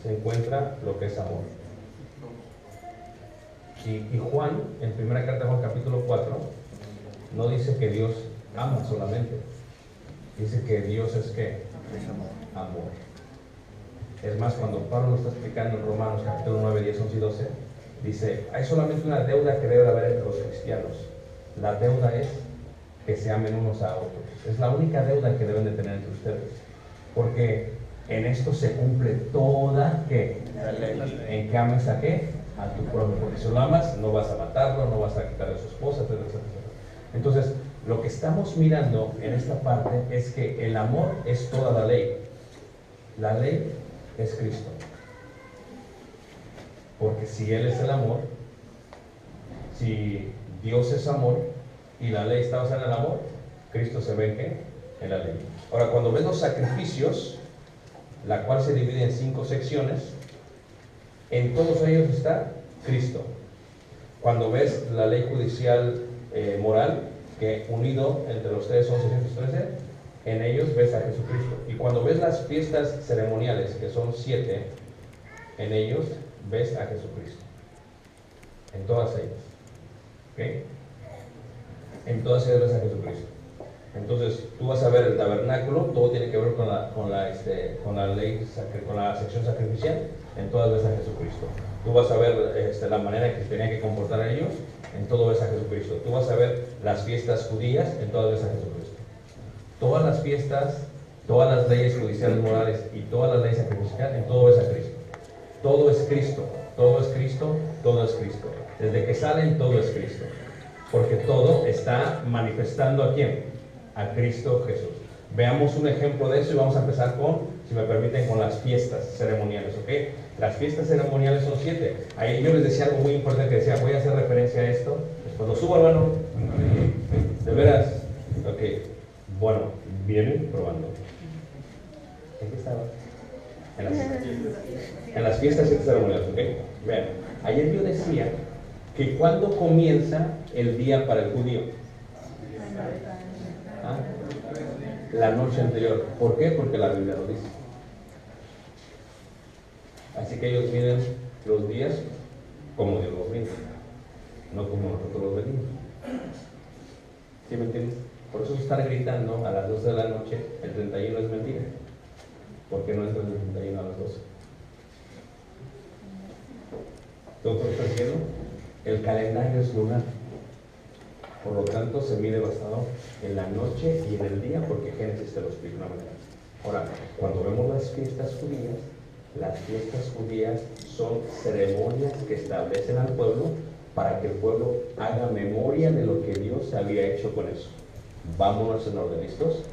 se encuentra lo que es amor. Y Juan, en primera carta de Juan capítulo 4, no dice que Dios ama solamente. Dice que Dios es ¿qué? Amor. Es más, cuando Pablo lo está explicando en Romanos capítulo 9, 10, 11 y 12, dice, hay solamente una deuda que debe haber entre los cristianos. La deuda es que se amen unos a otros. Es la única deuda que deben de tener entre ustedes. Porque en esto se cumple toda ¿qué? La ley. En que ames a qué? A tu prójimo. Porque si lo amas, no vas a matarlo, no vas a quitarle a su esposa, etc. Entonces, lo que estamos mirando en esta parte es que el amor es toda la ley. La ley es Cristo. Porque si Él es el amor, si Dios es amor y la ley está basada en el amor, Cristo se ve ¿qué? En la ley. Ahora, cuando ves los sacrificios, la cual se divide en 5 secciones, en todos ellos está Cristo. Cuando ves la ley judicial moral, que unido entre los tres son 613, en ellos ves a Jesucristo. Y cuando ves las fiestas ceremoniales, que son 7, en ellos ves a Jesucristo. En todas ellas. ¿Okay? En todas ellas ves a Jesucristo. Entonces, tú vas a ver el tabernáculo, todo tiene que ver con la ley, con la sección sacrificial, en todas ves a Jesucristo. Tú vas a ver la manera en que se tenían que comportar ellos, en todo ves a Jesucristo. Tú vas a ver las fiestas judías, en todas ves a Jesucristo. Todas las fiestas, todas las leyes judiciales morales y todas las leyes sacrificiales, en todo ves a Cristo. Todo es Cristo, todo es Cristo, todo es Cristo. Desde que salen, todo es Cristo. Porque todo está manifestando ¿a quién? A Cristo Jesús. Veamos un ejemplo de eso y vamos a empezar con, si me permiten, con las fiestas ceremoniales, ¿ok? Las fiestas ceremoniales son 7. Ahí yo les decía algo muy importante que decía, voy a hacer referencia a esto. Después lo subo, hermano. ¿De veras? Ok. Bueno, vienen probando. ¿En qué estaba? En las fiestas ceremoniales, ¿ok? Vean, ayer yo decía que cuando comienza el día para el judío. ¿Ah? La noche anterior. ¿Por qué? Porque la Biblia lo dice. Así que ellos miden los días como Dios los mide, no como nosotros los medimos. ¿Sí me entiendes? Por eso estar gritando a las 12 de la noche el 31 es mentira. ¿Por qué no es el 31 a las 12? ¿Todo está diciendo? El calendario es lunar. Por lo tanto, se mide basado en la noche y en el día, porque Génesis te lo explica de una manera. Ahora, cuando vemos las fiestas judías son ceremonias que establecen al pueblo para que el pueblo haga memoria de lo que Dios había hecho con eso. Vámonos en orden, ¿listos?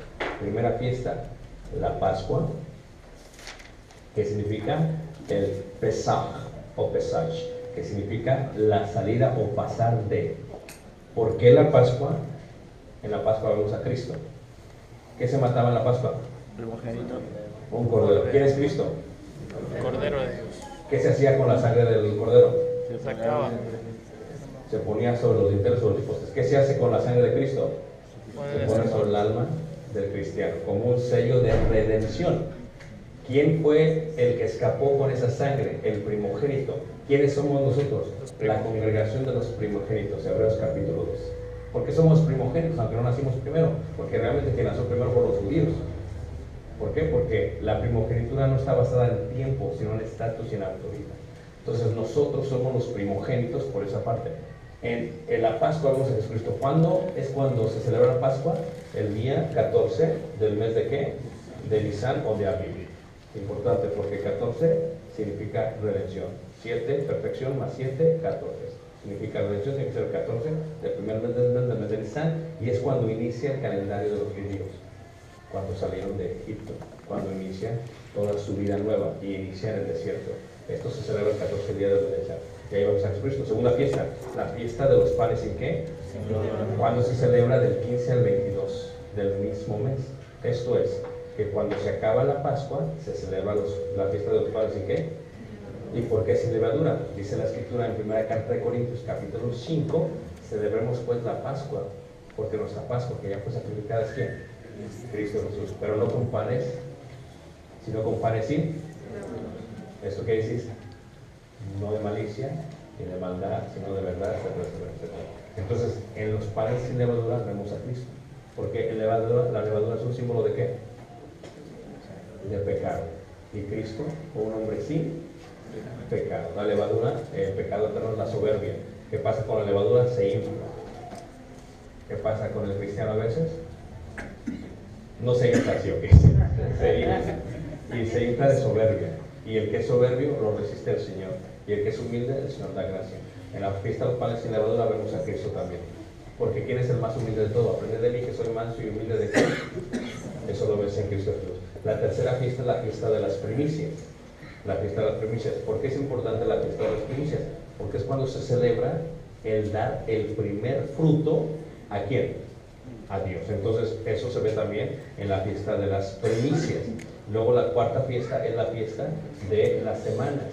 Primera fiesta, la Pascua, que significa el Pesaj o Pesach, que significa la salida o pasar de. ¿Por qué la Pascua? En la Pascua vemos a Cristo. ¿Qué se mataba en la Pascua? Un cordero. ¿Quién es Cristo? El Cordero de Dios. ¿Qué se hacía con la sangre del cordero? Se sacaba. Se ponía sobre los dinteles, sobre los postes. ¿Qué se hace con la sangre de Cristo? Se pone sobre el alma del cristiano, como un sello de redención. ¿Quién fue el que escapó con esa sangre? El primogénito. ¿Quiénes somos nosotros? La congregación de los primogénitos, Hebreos capítulo 2. ¿Por qué somos primogénitos, aunque no nacimos primero? Porque realmente quien nació primero fueron los judíos. ¿Por qué? Porque la primogenitura no está basada en tiempo, sino en estatus y en autoridad. Entonces nosotros somos los primogénitos por esa parte. En la Pascua vemos a Jesucristo. ¿Cuándo es cuando se celebra la Pascua? El día 14 del mes de ¿qué? De Nisan o de Aviv. Importante, porque 14 significa redención. 7, perfección, más 7, 14. Significa redención, tiene que ser el 14 del primer mes del mes de Nisan, y es cuando inicia el calendario de los judíos. Cuando salieron de Egipto, cuando inician toda su vida nueva y inician el desierto. Esto se celebra el 14 día de Nisan. Y ahí vamos a Jesucristo. Segunda fiesta, la fiesta de los panes sin qué. Cuando se celebra del 15 al 22 del mismo mes. Esto es, que cuando se acaba la Pascua, se celebra la fiesta de los panes sin qué. ¿Y por qué sin levadura? Dice la Escritura en primera carta de Corintios, capítulo 5, celebremos pues la Pascua, porque nuestra Pascua, que ya fue sacrificada, es ¿quién? Cristo Jesús. Pero no con panes, sino con panes sin. ¿Esto qué dices? No de malicia, ni de maldad, sino de verdad, etcétera, etcétera, etcétera. Entonces, en los panes sin levadura vemos a Cristo. Porque la levadura es un símbolo de ¿qué? De pecado. Y Cristo fue un hombre sin pecado. La levadura, el pecado eterno es la soberbia. ¿Qué pasa con la levadura? Se infla. ¿Qué pasa con el cristiano a veces? No se infla, ¿sí o qué? Se infla. Y se infla de soberbia. Y el que es soberbio lo resiste el Señor. Y el que es humilde, el Señor da gracia. En la fiesta de los panes sin levadura vemos a Cristo también. Porque ¿quién es el más humilde de todo? Aprende de mí que soy manso y humilde de Cristo. Eso lo ves en Cristo Jesús. La tercera fiesta es la fiesta de las primicias. la fiesta de las primicias. ¿Por qué es importante la fiesta de las primicias? Porque es cuando se celebra el dar el primer fruto. ¿A quién? A Dios. Entonces eso se ve también en la fiesta de las primicias. Luego la cuarta fiesta es la fiesta de las semanas,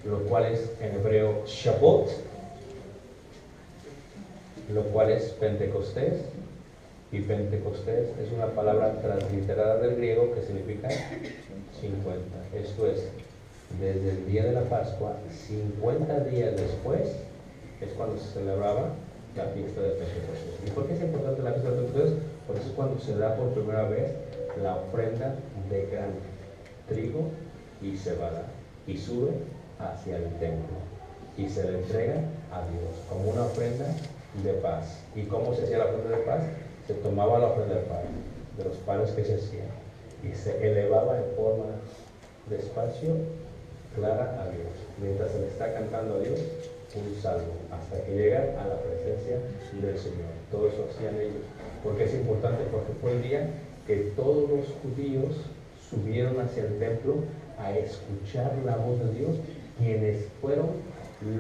lo cual es en hebreo Shavuot, lo cual es Pentecostés. Y Pentecostés es una palabra transliterada del griego que significa 50. Esto es, desde el día de la Pascua, 50 días después, es cuando se celebraba la fiesta de Pentecostés. ¿Y por qué es importante la fiesta de Pentecostés? Porque es cuando se da por primera vez la ofrenda de grano, trigo y cebada, y sube hacia el templo y se le entrega a Dios como una ofrenda de paz. ¿Y cómo se hacía la ofrenda de paz? Se tomaba la ofrenda de paz de los panes que se hacían y se elevaba en forma despacio, clara a Dios, mientras se le está cantando a Dios un salmo, hasta que llegan a la presencia del Señor. Todo eso hacían ellos. ¿Por qué es importante? Porque fue el día que todos los judíos subieron hacia el templo a escuchar la voz de Dios, quienes fueron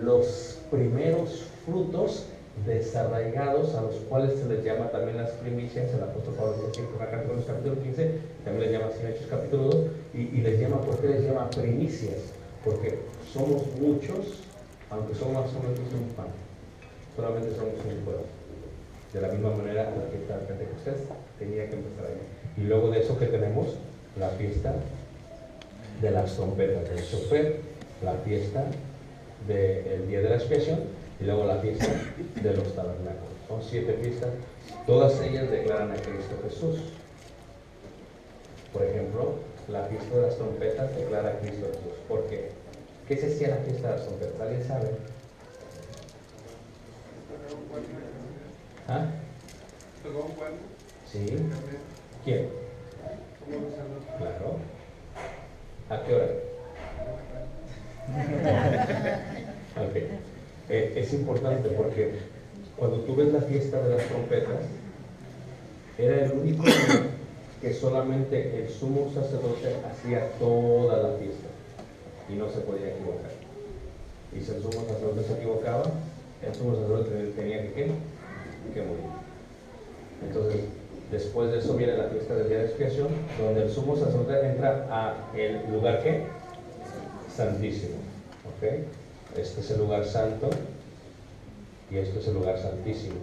los primeros frutos desarraigados, a los cuales se les llama también las primicias. El apóstol Pablo dice en capítulo 15, también les llama así en Hechos capítulo 2, y les llama, ¿por qué les llama primicias? Porque somos muchos, aunque somos solamente un pan, solamente somos un pueblo. De la misma manera, la fiesta de Pentecostés tenía que empezar ahí. Y luego de eso que tenemos, la fiesta de las trompetas, del Shofar, la fiesta del día de la expiación, y luego la fiesta de los tabernáculos. Son 7 fiestas, todas ellas declaran a Cristo Jesús. Por ejemplo, la fiesta de las trompetas declara a Cristo Jesús. ¿Por qué? ¿Qué se hacía la fiesta de las trompetas? ¿Alguien sabe? ¿Ah? Sí. ¿Quién? Claro. ¿A qué hora? Okay. Es importante porque cuando tú ves la fiesta de las trompetas, era el único día que solamente el sumo sacerdote hacía toda la fiesta y no se podía equivocar. Y si el sumo sacerdote se equivocaba, el sumo sacerdote tenía que morir. Entonces, después de eso viene la fiesta del día de expiación, donde el sumo sacerdote entra a el lugar ¿qué? Santísimo. ¿Okay? Este es el lugar santo y este es el lugar santísimo.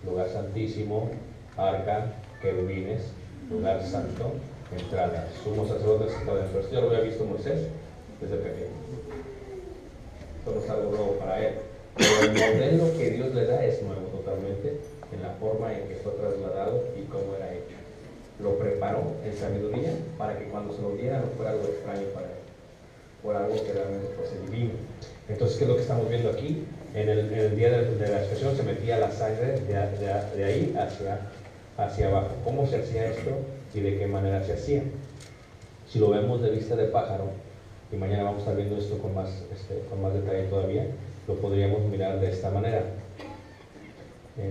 Lugar santísimo, arca, querubines, lugar santo, entrada. Sumo sacerdote sentado dentro. Esto ya lo había visto Moisés desde pequeño. Esto no es algo nuevo para él. Pero el modelo que Dios le da es nuevo totalmente, en la forma en que fue trasladado y cómo era hecho. Lo preparó en sabiduría para que cuando se lo diera no fuera algo extraño para él, fuera algo que realmente fuese divino. Entonces, ¿qué es lo que estamos viendo aquí? En el día de la expiación se metía la sangre de ahí hacia abajo. ¿Cómo se hacía esto y de qué manera se hacía? Si lo vemos de vista de pájaro, y mañana vamos a estar viendo esto con más detalle todavía, lo podríamos mirar de esta manera. De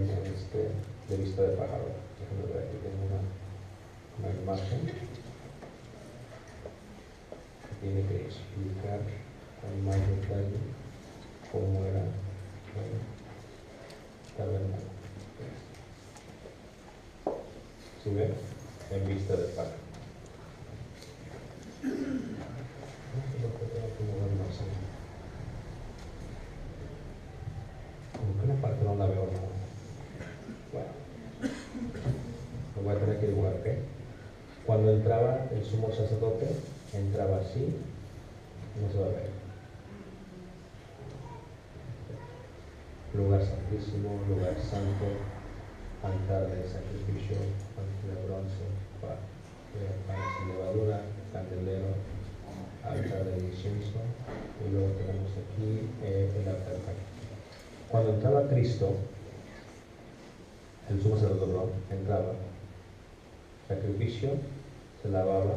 vista de pájaro. Déjenme ver, aquí tengo una imagen que tiene que explicar con más detalle cómo era el tabernáculo. ¿Sí ven? En vista de pájaro. Como que una parte no la veo, ¿no? Bueno, lo voy a tener que dibujar, ¿ok? Cuando entraba el sumo sacerdote, entraba así, no se va a ver. Lugar santísimo, lugar santo, altar de sacrificio, fuente de bronce, panes de levadura, candelero, altar de incienso, y luego tenemos aquí el altar. Cuando entraba Cristo, el sumo sacerdote entraba, sacrificio, se lavaba,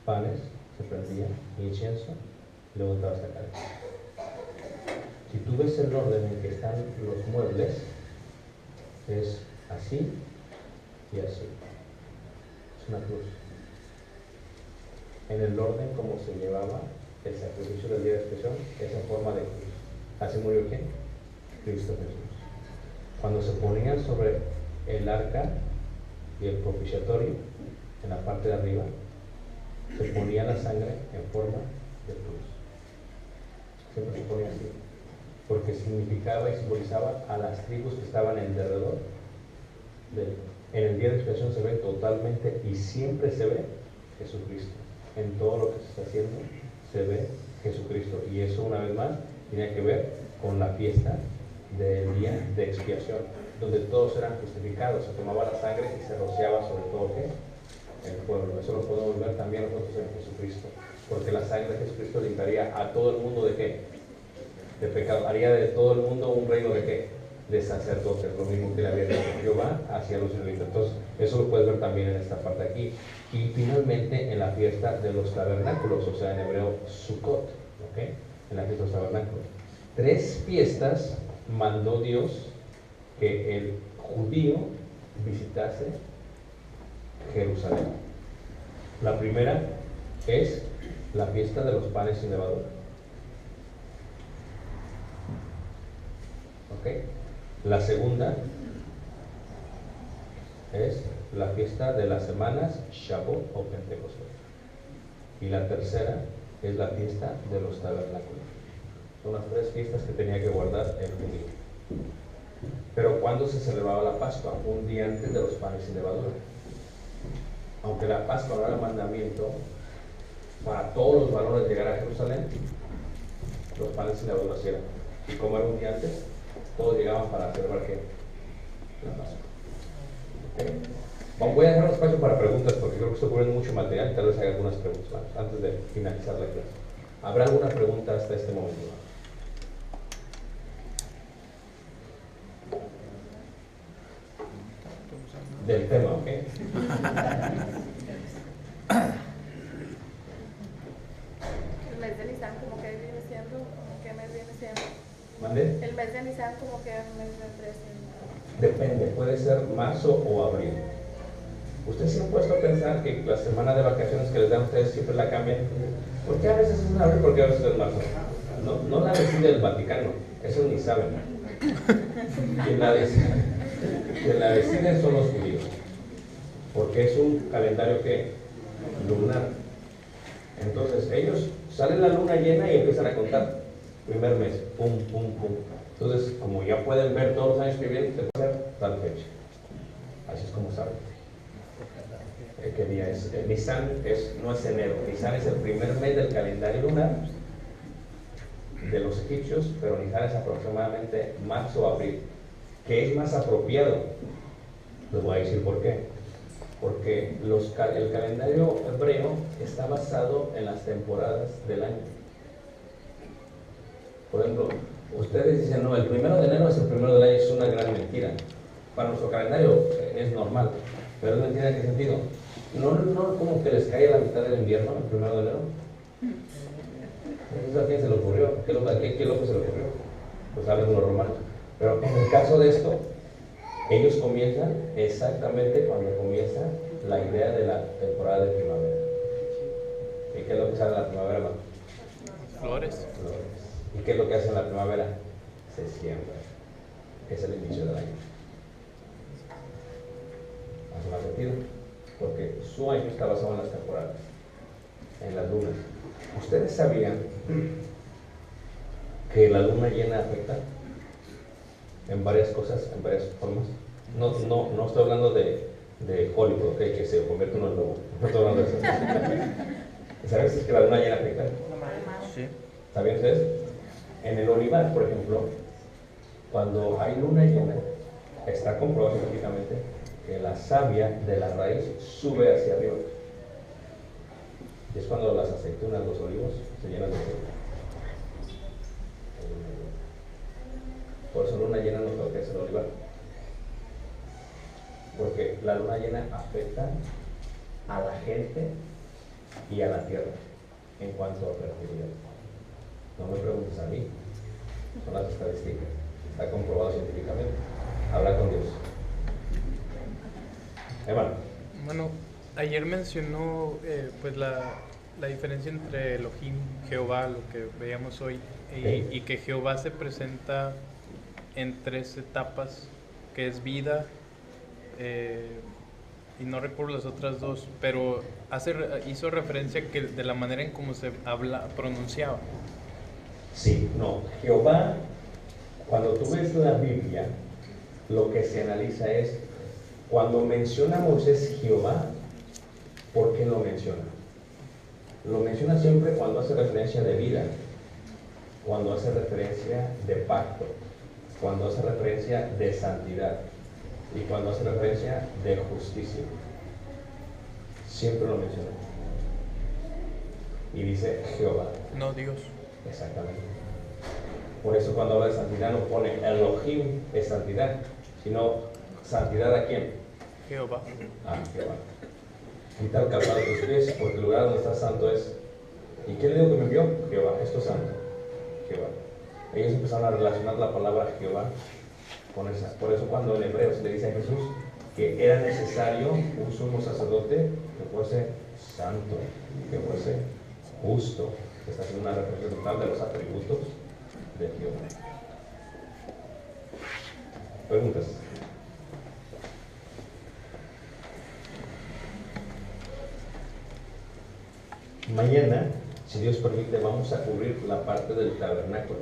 panes, se prendía, incienso, y luego entraba a sacar. Si tú ves el orden en que están los muebles, es así y así. Es una cruz. en el orden como se llevaba el sacrificio del día de expiación, es en forma de cruz. ¿Así murió quién? Cristo Jesús. Cuando se ponían sobre el arca y el propiciatorio, en la parte de arriba, se ponía la sangre en forma de cruz. Siempre se ponía así, porque significaba y simbolizaba a las tribus que estaban en derredor de él. En el día de expiación se ve totalmente y siempre se ve Jesucristo. En todo lo que se está haciendo se ve Jesucristo. Y eso, una vez más, tiene que ver con la fiesta del día de expiación, donde todos eran justificados. Se tomaba la sangre y se rociaba sobre todo ¿qué? El pueblo. Eso lo podemos ver también nosotros en Jesucristo, porque la sangre de Jesucristo limpiaría a todo el mundo de ¿qué? De pecado. Haría de todo el mundo un reino de ¿qué? De sacerdotes, lo mismo que le había dicho Jehová hacia los israelitas. Entonces, eso lo puedes ver también en esta parte aquí. Y finalmente en la fiesta de los tabernáculos, o sea, en hebreo Sukkot, ¿ok? En la fiesta de los tabernáculos. 3 fiestas mandó Dios que el judío visitase Jerusalén. La primera es la fiesta de los panes sin levadura. ¿Ok? La segunda es la fiesta de las semanas, Shavuot o Pentecostés. Y la tercera es la fiesta de los tabernáculos. Son las 3 fiestas que tenía que guardar el judío. Pero ¿cuándo se celebraba la Pascua? Un día antes de los panes sin levadura. Aunque la Pascua no era mandamiento para todos los varones llegar a Jerusalén, los panes sin levadura sí eran. ¿Y cómo era un día antes? Todos llegaban para celebrar ¿qué? La Pascua. ¿Okay? Voy a dejar un espacio para preguntas porque creo que estoy cubriendo mucho material y tal vez haya algunas preguntas antes de finalizar la clase. ¿Habrá alguna pregunta hasta este momento? Del tema, ¿ok? El mes de Nisan, ¿cómo que viene siendo? ¿Qué mes viene siendo? ¿Mande? El mes de Nisan, ¿cómo que mes vendría siendo? Depende, puede ser marzo o abril. ¿Ustedes se han puesto a pensar que la semana de vacaciones que les dan a ustedes siempre la cambian? ¿Por qué a veces es en abril? ¿Por qué a veces es en marzo? No la decide el Vaticano, eso ni saben. Quien la decide son los judíos, porque es un calendario que lunar. Entonces ellos salen la luna llena y empiezan a contar. Primer mes, pum, pum, pum. Entonces, como ya pueden ver todos los años que vienen, se puede hacer tal fecha. Así es como saben. ¿Qué día es? Nisan no es enero. Nisan es el primer mes del calendario lunar de los egipcios, pero Nisan es aproximadamente marzo o abril. ¿Qué es más apropiado? Les voy a decir por qué. Porque el calendario hebreo está basado en las temporadas del año. Por ejemplo, ustedes dicen, no, el 1 de enero es el 1 del año, es una gran mentira. Para nuestro calendario es normal, pero es mentira en qué sentido. No como que les cae la mitad del invierno el 1 de enero. ¿Eso a quién se le ocurrió? ¿Qué loco se le ocurrió? Pues a los romanos. Pero en el caso de esto, ellos comienzan exactamente cuando comienza la idea de la temporada de primavera. ¿Y qué es lo que sale en la primavera, hermano? Flores. Flores. ¿Y qué es lo que hace en la primavera? Se siembra. Es el inicio del año. ¿Hace más sentido? Porque su año está basado en las temporadas, en las lunas. ¿Ustedes sabían que la luna llena afecta en varias cosas, en varias formas? No estoy hablando de Hollywood, ¿okay? Que se convierte en un lobo. No estoy hablando de eso. ¿Sabes que la luna llena afecta? Sí. ¿Sabían ustedes? En el olivar, por ejemplo, cuando hay luna llena, está comprobado científicamente que la savia de la raíz sube hacia arriba. Y es cuando las aceitunas, los olivos, se llenan de aceite. Por eso luna llena no favorece el olivar. Porque la luna llena afecta a la gente y a la tierra en cuanto a fertilidad. No me preguntes a mí, son las estadísticas, está comprobado científicamente. Habla con Dios. Hermano. Bueno, ayer mencionó pues la diferencia entre Elohim, Jehová, lo que veíamos hoy, y que Jehová se presenta en 3 etapas, que es vida, y no recuerdo las otras 2, pero hizo referencia que de la manera en cómo se pronunciaba. Sí, no, Jehová, cuando tú ves la Biblia, lo que se analiza es, cuando menciona a Moisés Jehová, ¿por qué lo menciona? Lo menciona siempre cuando hace referencia de vida, cuando hace referencia de pacto, cuando hace referencia de santidad y cuando hace referencia de justicia. Siempre lo menciona. Y dice Jehová. No Dios. Exactamente. Por eso cuando habla de santidad no pone Elohim es santidad, sino santidad ¿a quién? Jehová. A Jehová. Quita el calzado de tus pies, porque el lugar donde está santo es. ¿Y quién le dijo que me envió? Jehová. Esto es santo. Jehová. Ellos empezaron a relacionar la palabra Jehová con esa. Por eso cuando en Hebreos le dice a Jesús que era necesario un sumo sacerdote que fuese santo, que fuese justo, que está haciendo una referencia total de los atributos de Jehová. ¿Preguntas? Mañana, si Dios permite, vamos a cubrir la parte del tabernáculo,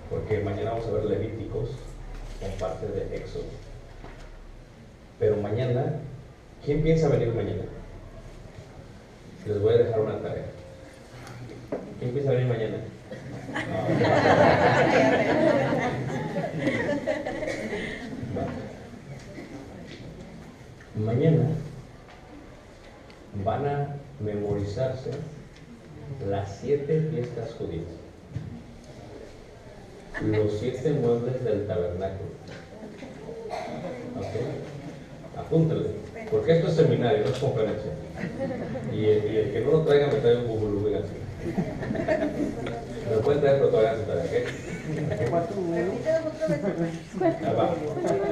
porque mañana vamos a ver Levíticos con parte de Éxodo. Pero mañana, ¿quién piensa venir mañana? Les voy a dejar una tarea. ¿Quién piensa venir mañana? Mañana van a memorizarse las 7 fiestas judías, los 7 muebles del tabernáculo. ¿Ok? Apúntale, porque esto es seminario, no es conferencia. Y el que no lo traiga me trae un bubulú y así. Me lo pueden traer, pero todavía no se trae,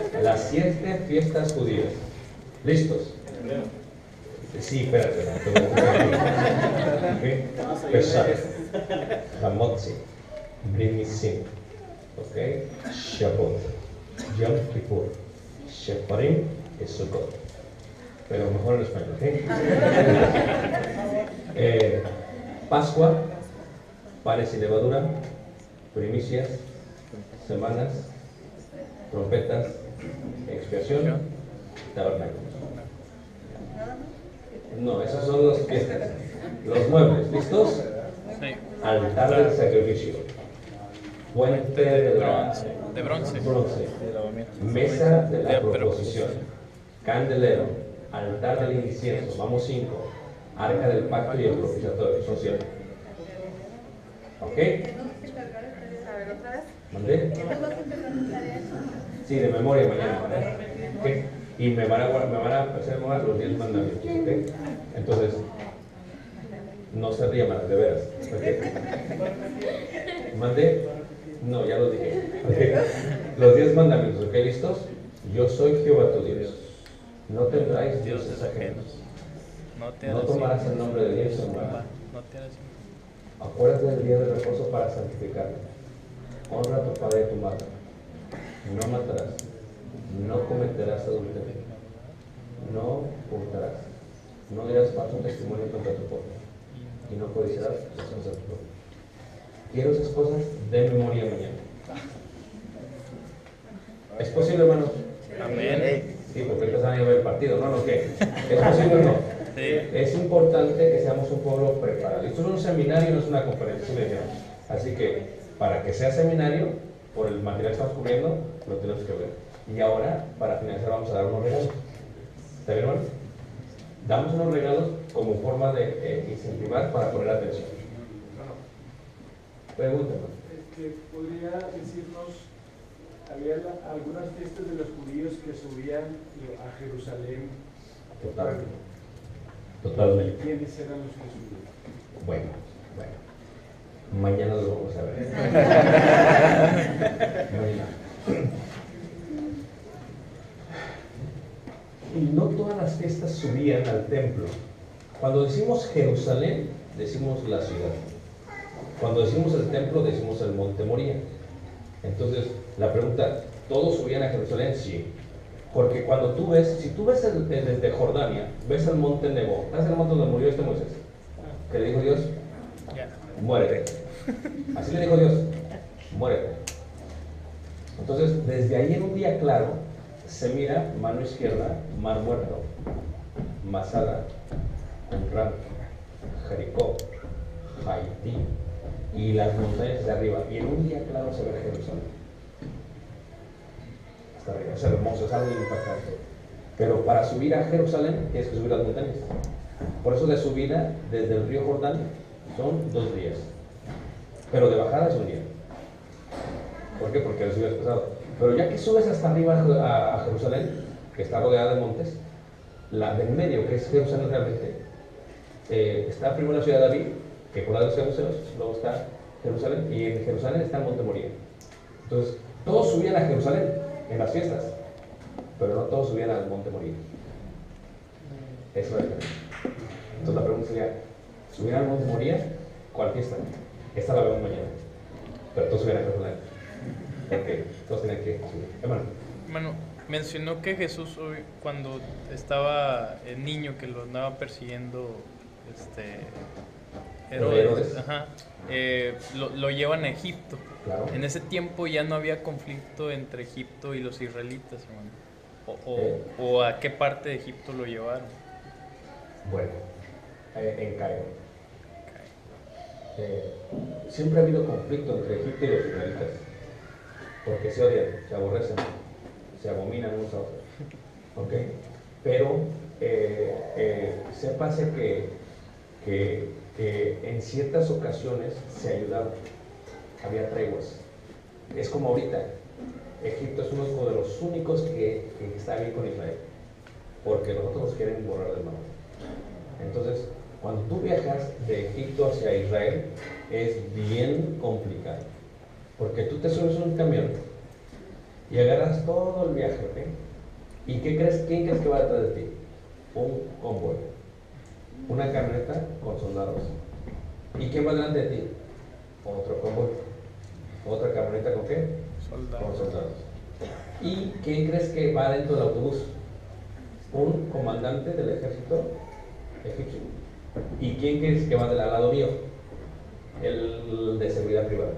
¿ok? Las 7 fiestas judías. ¿Listos? Sí, espérate. ¿Okay? Pesach, Hamotzi, Brit Misim, ¿ok? Shavuot, Yom Kippur, Sheparim y Sukkot. Pero mejor en español, ¿ok? Pascua, panes y levadura, primicias, semanas, trompetas, expiación, tabernáculo. No, esos son los fiestas. Los muebles, ¿listos? Sí. Altar del sacrificio. Fuente de bronce. Mesa de la proposición. Candelero. Altar del incienso. Vamos 5. Arca del pacto y el propiciatorio. Son 7. ¿Ok? A ver, otra vez. ¿Mandé? Sí, de memoria mañana. ¿Ok? Y me van a hacer memorar los 10 mandamientos, ¿ok? Entonces, no se rían más, de veras, ¿ok? ¿Mandé? No, ya los dije, ¿ok? Los 10 mandamientos, ¿ok? ¿Listos? Yo soy Jehová tu Dios. No tendráis dioses ajenos. No tomarás el nombre de Dios en vano. Acuérdate del día de reposo para santificarlo. Honra a tu padre y a tu madre. No matarás. No cometerás adulterio, no hurtarás, no dirás falso testimonio contra tu pueblo y no codiciarás las cosas de tu pueblo. Quiero esas cosas de memoria mañana. ¿Es posible, hermanos? Amén. Sí, porque ahorita se van a ver el partido, ¿no? ¿No qué? ¿Es posible o no? Sí. Es importante que seamos un pueblo preparado. Esto es un seminario, no es una conferencia, ¿sí me dijeron? Así que, para que sea seminario, por el material que estamos cubriendo, lo tenemos que ver. Y ahora, para finalizar, vamos a dar unos regalos. ¿Está bien, hermano? Damos unos regalos como forma de incentivar para poner atención. Pregúntame. ¿Podría decirnos, había algunas fiestas de los judíos que subían a Jerusalén? Totalmente. ¿Quiénes eran los que subían? Bueno. Mañana lo vamos a ver. Mañana. Y no todas las fiestas subían al templo Cuando decimos Jerusalén, decimos la ciudad. Cuando decimos el templo, decimos el monte Moría. Entonces, la pregunta, ¿todos subían a Jerusalén? Sí. Porque cuando tú ves, si tú ves desde Jordania, ves el monte Nebo, ¿sabes el monte donde murió Moisés? ¿Qué le dijo Dios? Muérete. Así le dijo Dios, muérete. Entonces, desde ahí en un día claro, se mira mano izquierda, Mar Muerto, Masada, Qumran, Jericó, Haití y las montañas de arriba. Y en un día claro se ve Jerusalén. Hasta arriba. Es hermoso, es algo impactante. Pero para subir a Jerusalén tienes que subir las montañas. Por eso de subida desde el río Jordán son 2 días. Pero de bajada es un día. ¿Por qué? Porque el subir es pesado. Pero ya que subes hasta arriba a Jerusalén, que está rodeada de montes, la del medio, que es Jerusalén realmente, está primero la ciudad de David, que por la de los Jebuseos, luego está Jerusalén, y en Jerusalén está el monte Moría. Entonces, todos subían a Jerusalén en las fiestas, pero no todos subían al monte Moría. Eso es. Entonces la pregunta sería, ¿subían al monte Moría? ¿Cuál fiesta? Esta la vemos mañana, pero todos subían a Jerusalén. Porque todos tienen que subir. Hermano, mencionó que Jesús cuando estaba niño, que lo andaba persiguiendo Herodes, ajá, lo llevan a Egipto. Claro. En ese tiempo ya no había conflicto entre Egipto y los israelitas, hermano. ¿O a qué parte de Egipto lo llevaron? Bueno, en Cairo. Siempre ha habido conflicto entre Egipto y los israelitas, porque se odian, se aborrecen, se abominan unos a otros. ¿Okay? Pero sépase que en ciertas ocasiones se ayudaban, había treguas. Es como ahorita, Egipto es uno de los únicos que está bien con Israel, porque los otros nos quieren borrar del mapa. Entonces, cuando tú viajas de Egipto hacia Israel, es bien complicado, porque tú te subes en un camión y agarras todo el viaje, ¿ok? ¿Y quién crees que va detrás de ti? Un convoy, una camioneta con soldados. ¿Y quién va delante de ti? Otro convoy, otra camioneta ¿con qué? Soldados. Con soldados. ¿Y quién crees que va dentro del autobús? Un comandante del ejército egipcio. ¿Y quién crees que va del lado mío? El de seguridad privada.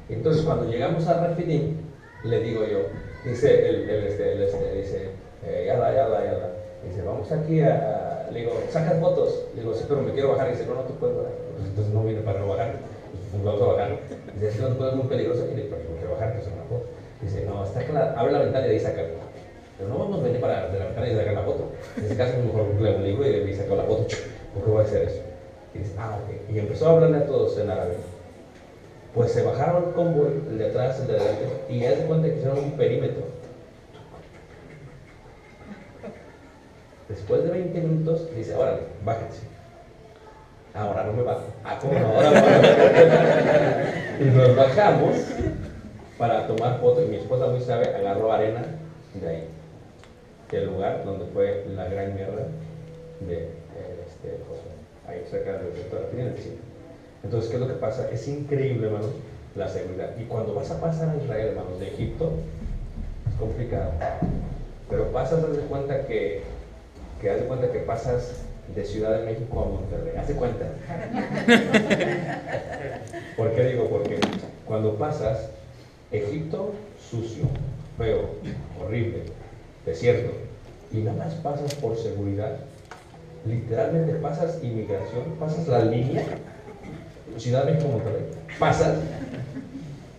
Entonces cuando llegamos a Refidim, le digo yo, dice dice, yala. Dice, vamos aquí le digo, ¿sacas fotos? Le digo, sí, pero me quiero bajar. Dice, no te puedes bajar. Pues entonces no viene para no bajar. Pues vamos a bajar. Dice, si no te puedes, muy peligroso aquí. Pero no quiero bajar, que es una foto. Dice, no, está claro, abre la ventana y de ahí saca. Pero no vamos a venir para de la ventana y sacar la foto. En ese caso, mejor leo un libro y saco la foto. ¿Por qué voy a hacer eso? Y dice, ok. Y empezó a hablarle a todos en árabe. Pues se bajaron el convoy, el de atrás, el de adelante, y ya se cuenta que hicieron un perímetro. Después de 20 minutos, dice, órale, bájense. Ahora no me bajo. ¿Cómo no? Ahora no. Y nos bajamos para tomar fotos, y mi esposa muy sabe, agarró arena de ahí, del lugar donde fue la gran guerra de Josué, ahí cerca del sector de la Palestina. Entonces, ¿qué es lo que pasa? Es increíble, hermanos, la seguridad. Y cuando vas a pasar a Israel, hermanos, de Egipto, es complicado. Pero pasas, haz de cuenta que pasas de Ciudad de México a Monterrey. Haz de cuenta. ¿Por qué digo? Porque cuando pasas, Egipto, sucio, feo, horrible, desierto, y nada más pasas por seguridad, literalmente pasas inmigración, pasas la línea, Ciudad de México, Monterrey, pasas,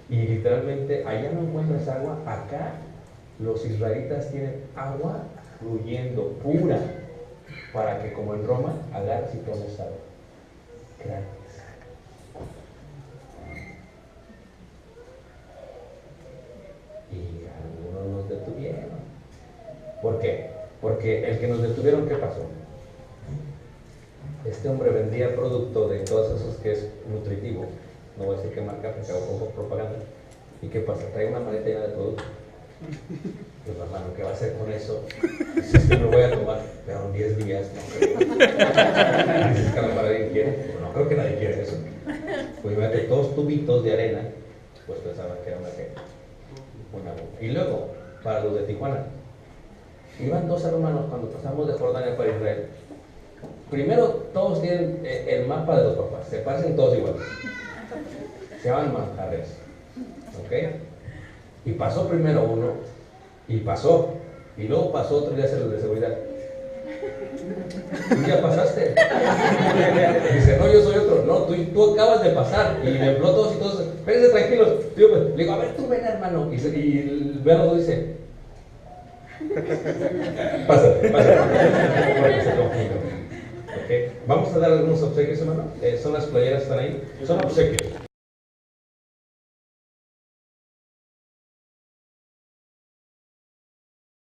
y literalmente allá no encuentras agua, acá los israelitas tienen agua fluyendo, pura, para que como en Roma, agarres y tomes agua. Gratis. Y algunos nos detuvieron. ¿Por qué? Porque el que nos detuvieron, ¿qué pasó? Este hombre vendía producto de todos esos que es nutritivo, no voy a decir qué marca, porque hago poco propaganda. ¿Y qué pasa? Trae una maleta llena de producto. Digo, hermano, ¿qué va a hacer con eso? Dice, es que me voy a tomar, pero en 10 días, no creo. Dices, caramba, ¿alguien quiere? Pues no creo que nadie quiere eso. Pues mete todos tubitos de arena, pues pensaban que era una boca. Y luego, para los de Tijuana, iban 2 hermanos cuando pasamos de Jordania para Israel. Primero, todos tienen el mapa de los papás, se parecen todos iguales. Se llaman manjares. ¿Ok? Y pasó primero uno, y pasó, y luego pasó otro y ya se los de seguridad. ¿Tú ya pasaste? Dice, no, yo soy otro. No, tú acabas de pasar. Y me habló todos y todos, espérense tranquilos. Yo, pues, le digo, a ver, tú ven, hermano. Y el verlo dice, pásate. Porque se confunde. ¿Okay? Vamos a dar algunos obsequios, hermano. Son las playeras, están ahí. Son obsequios.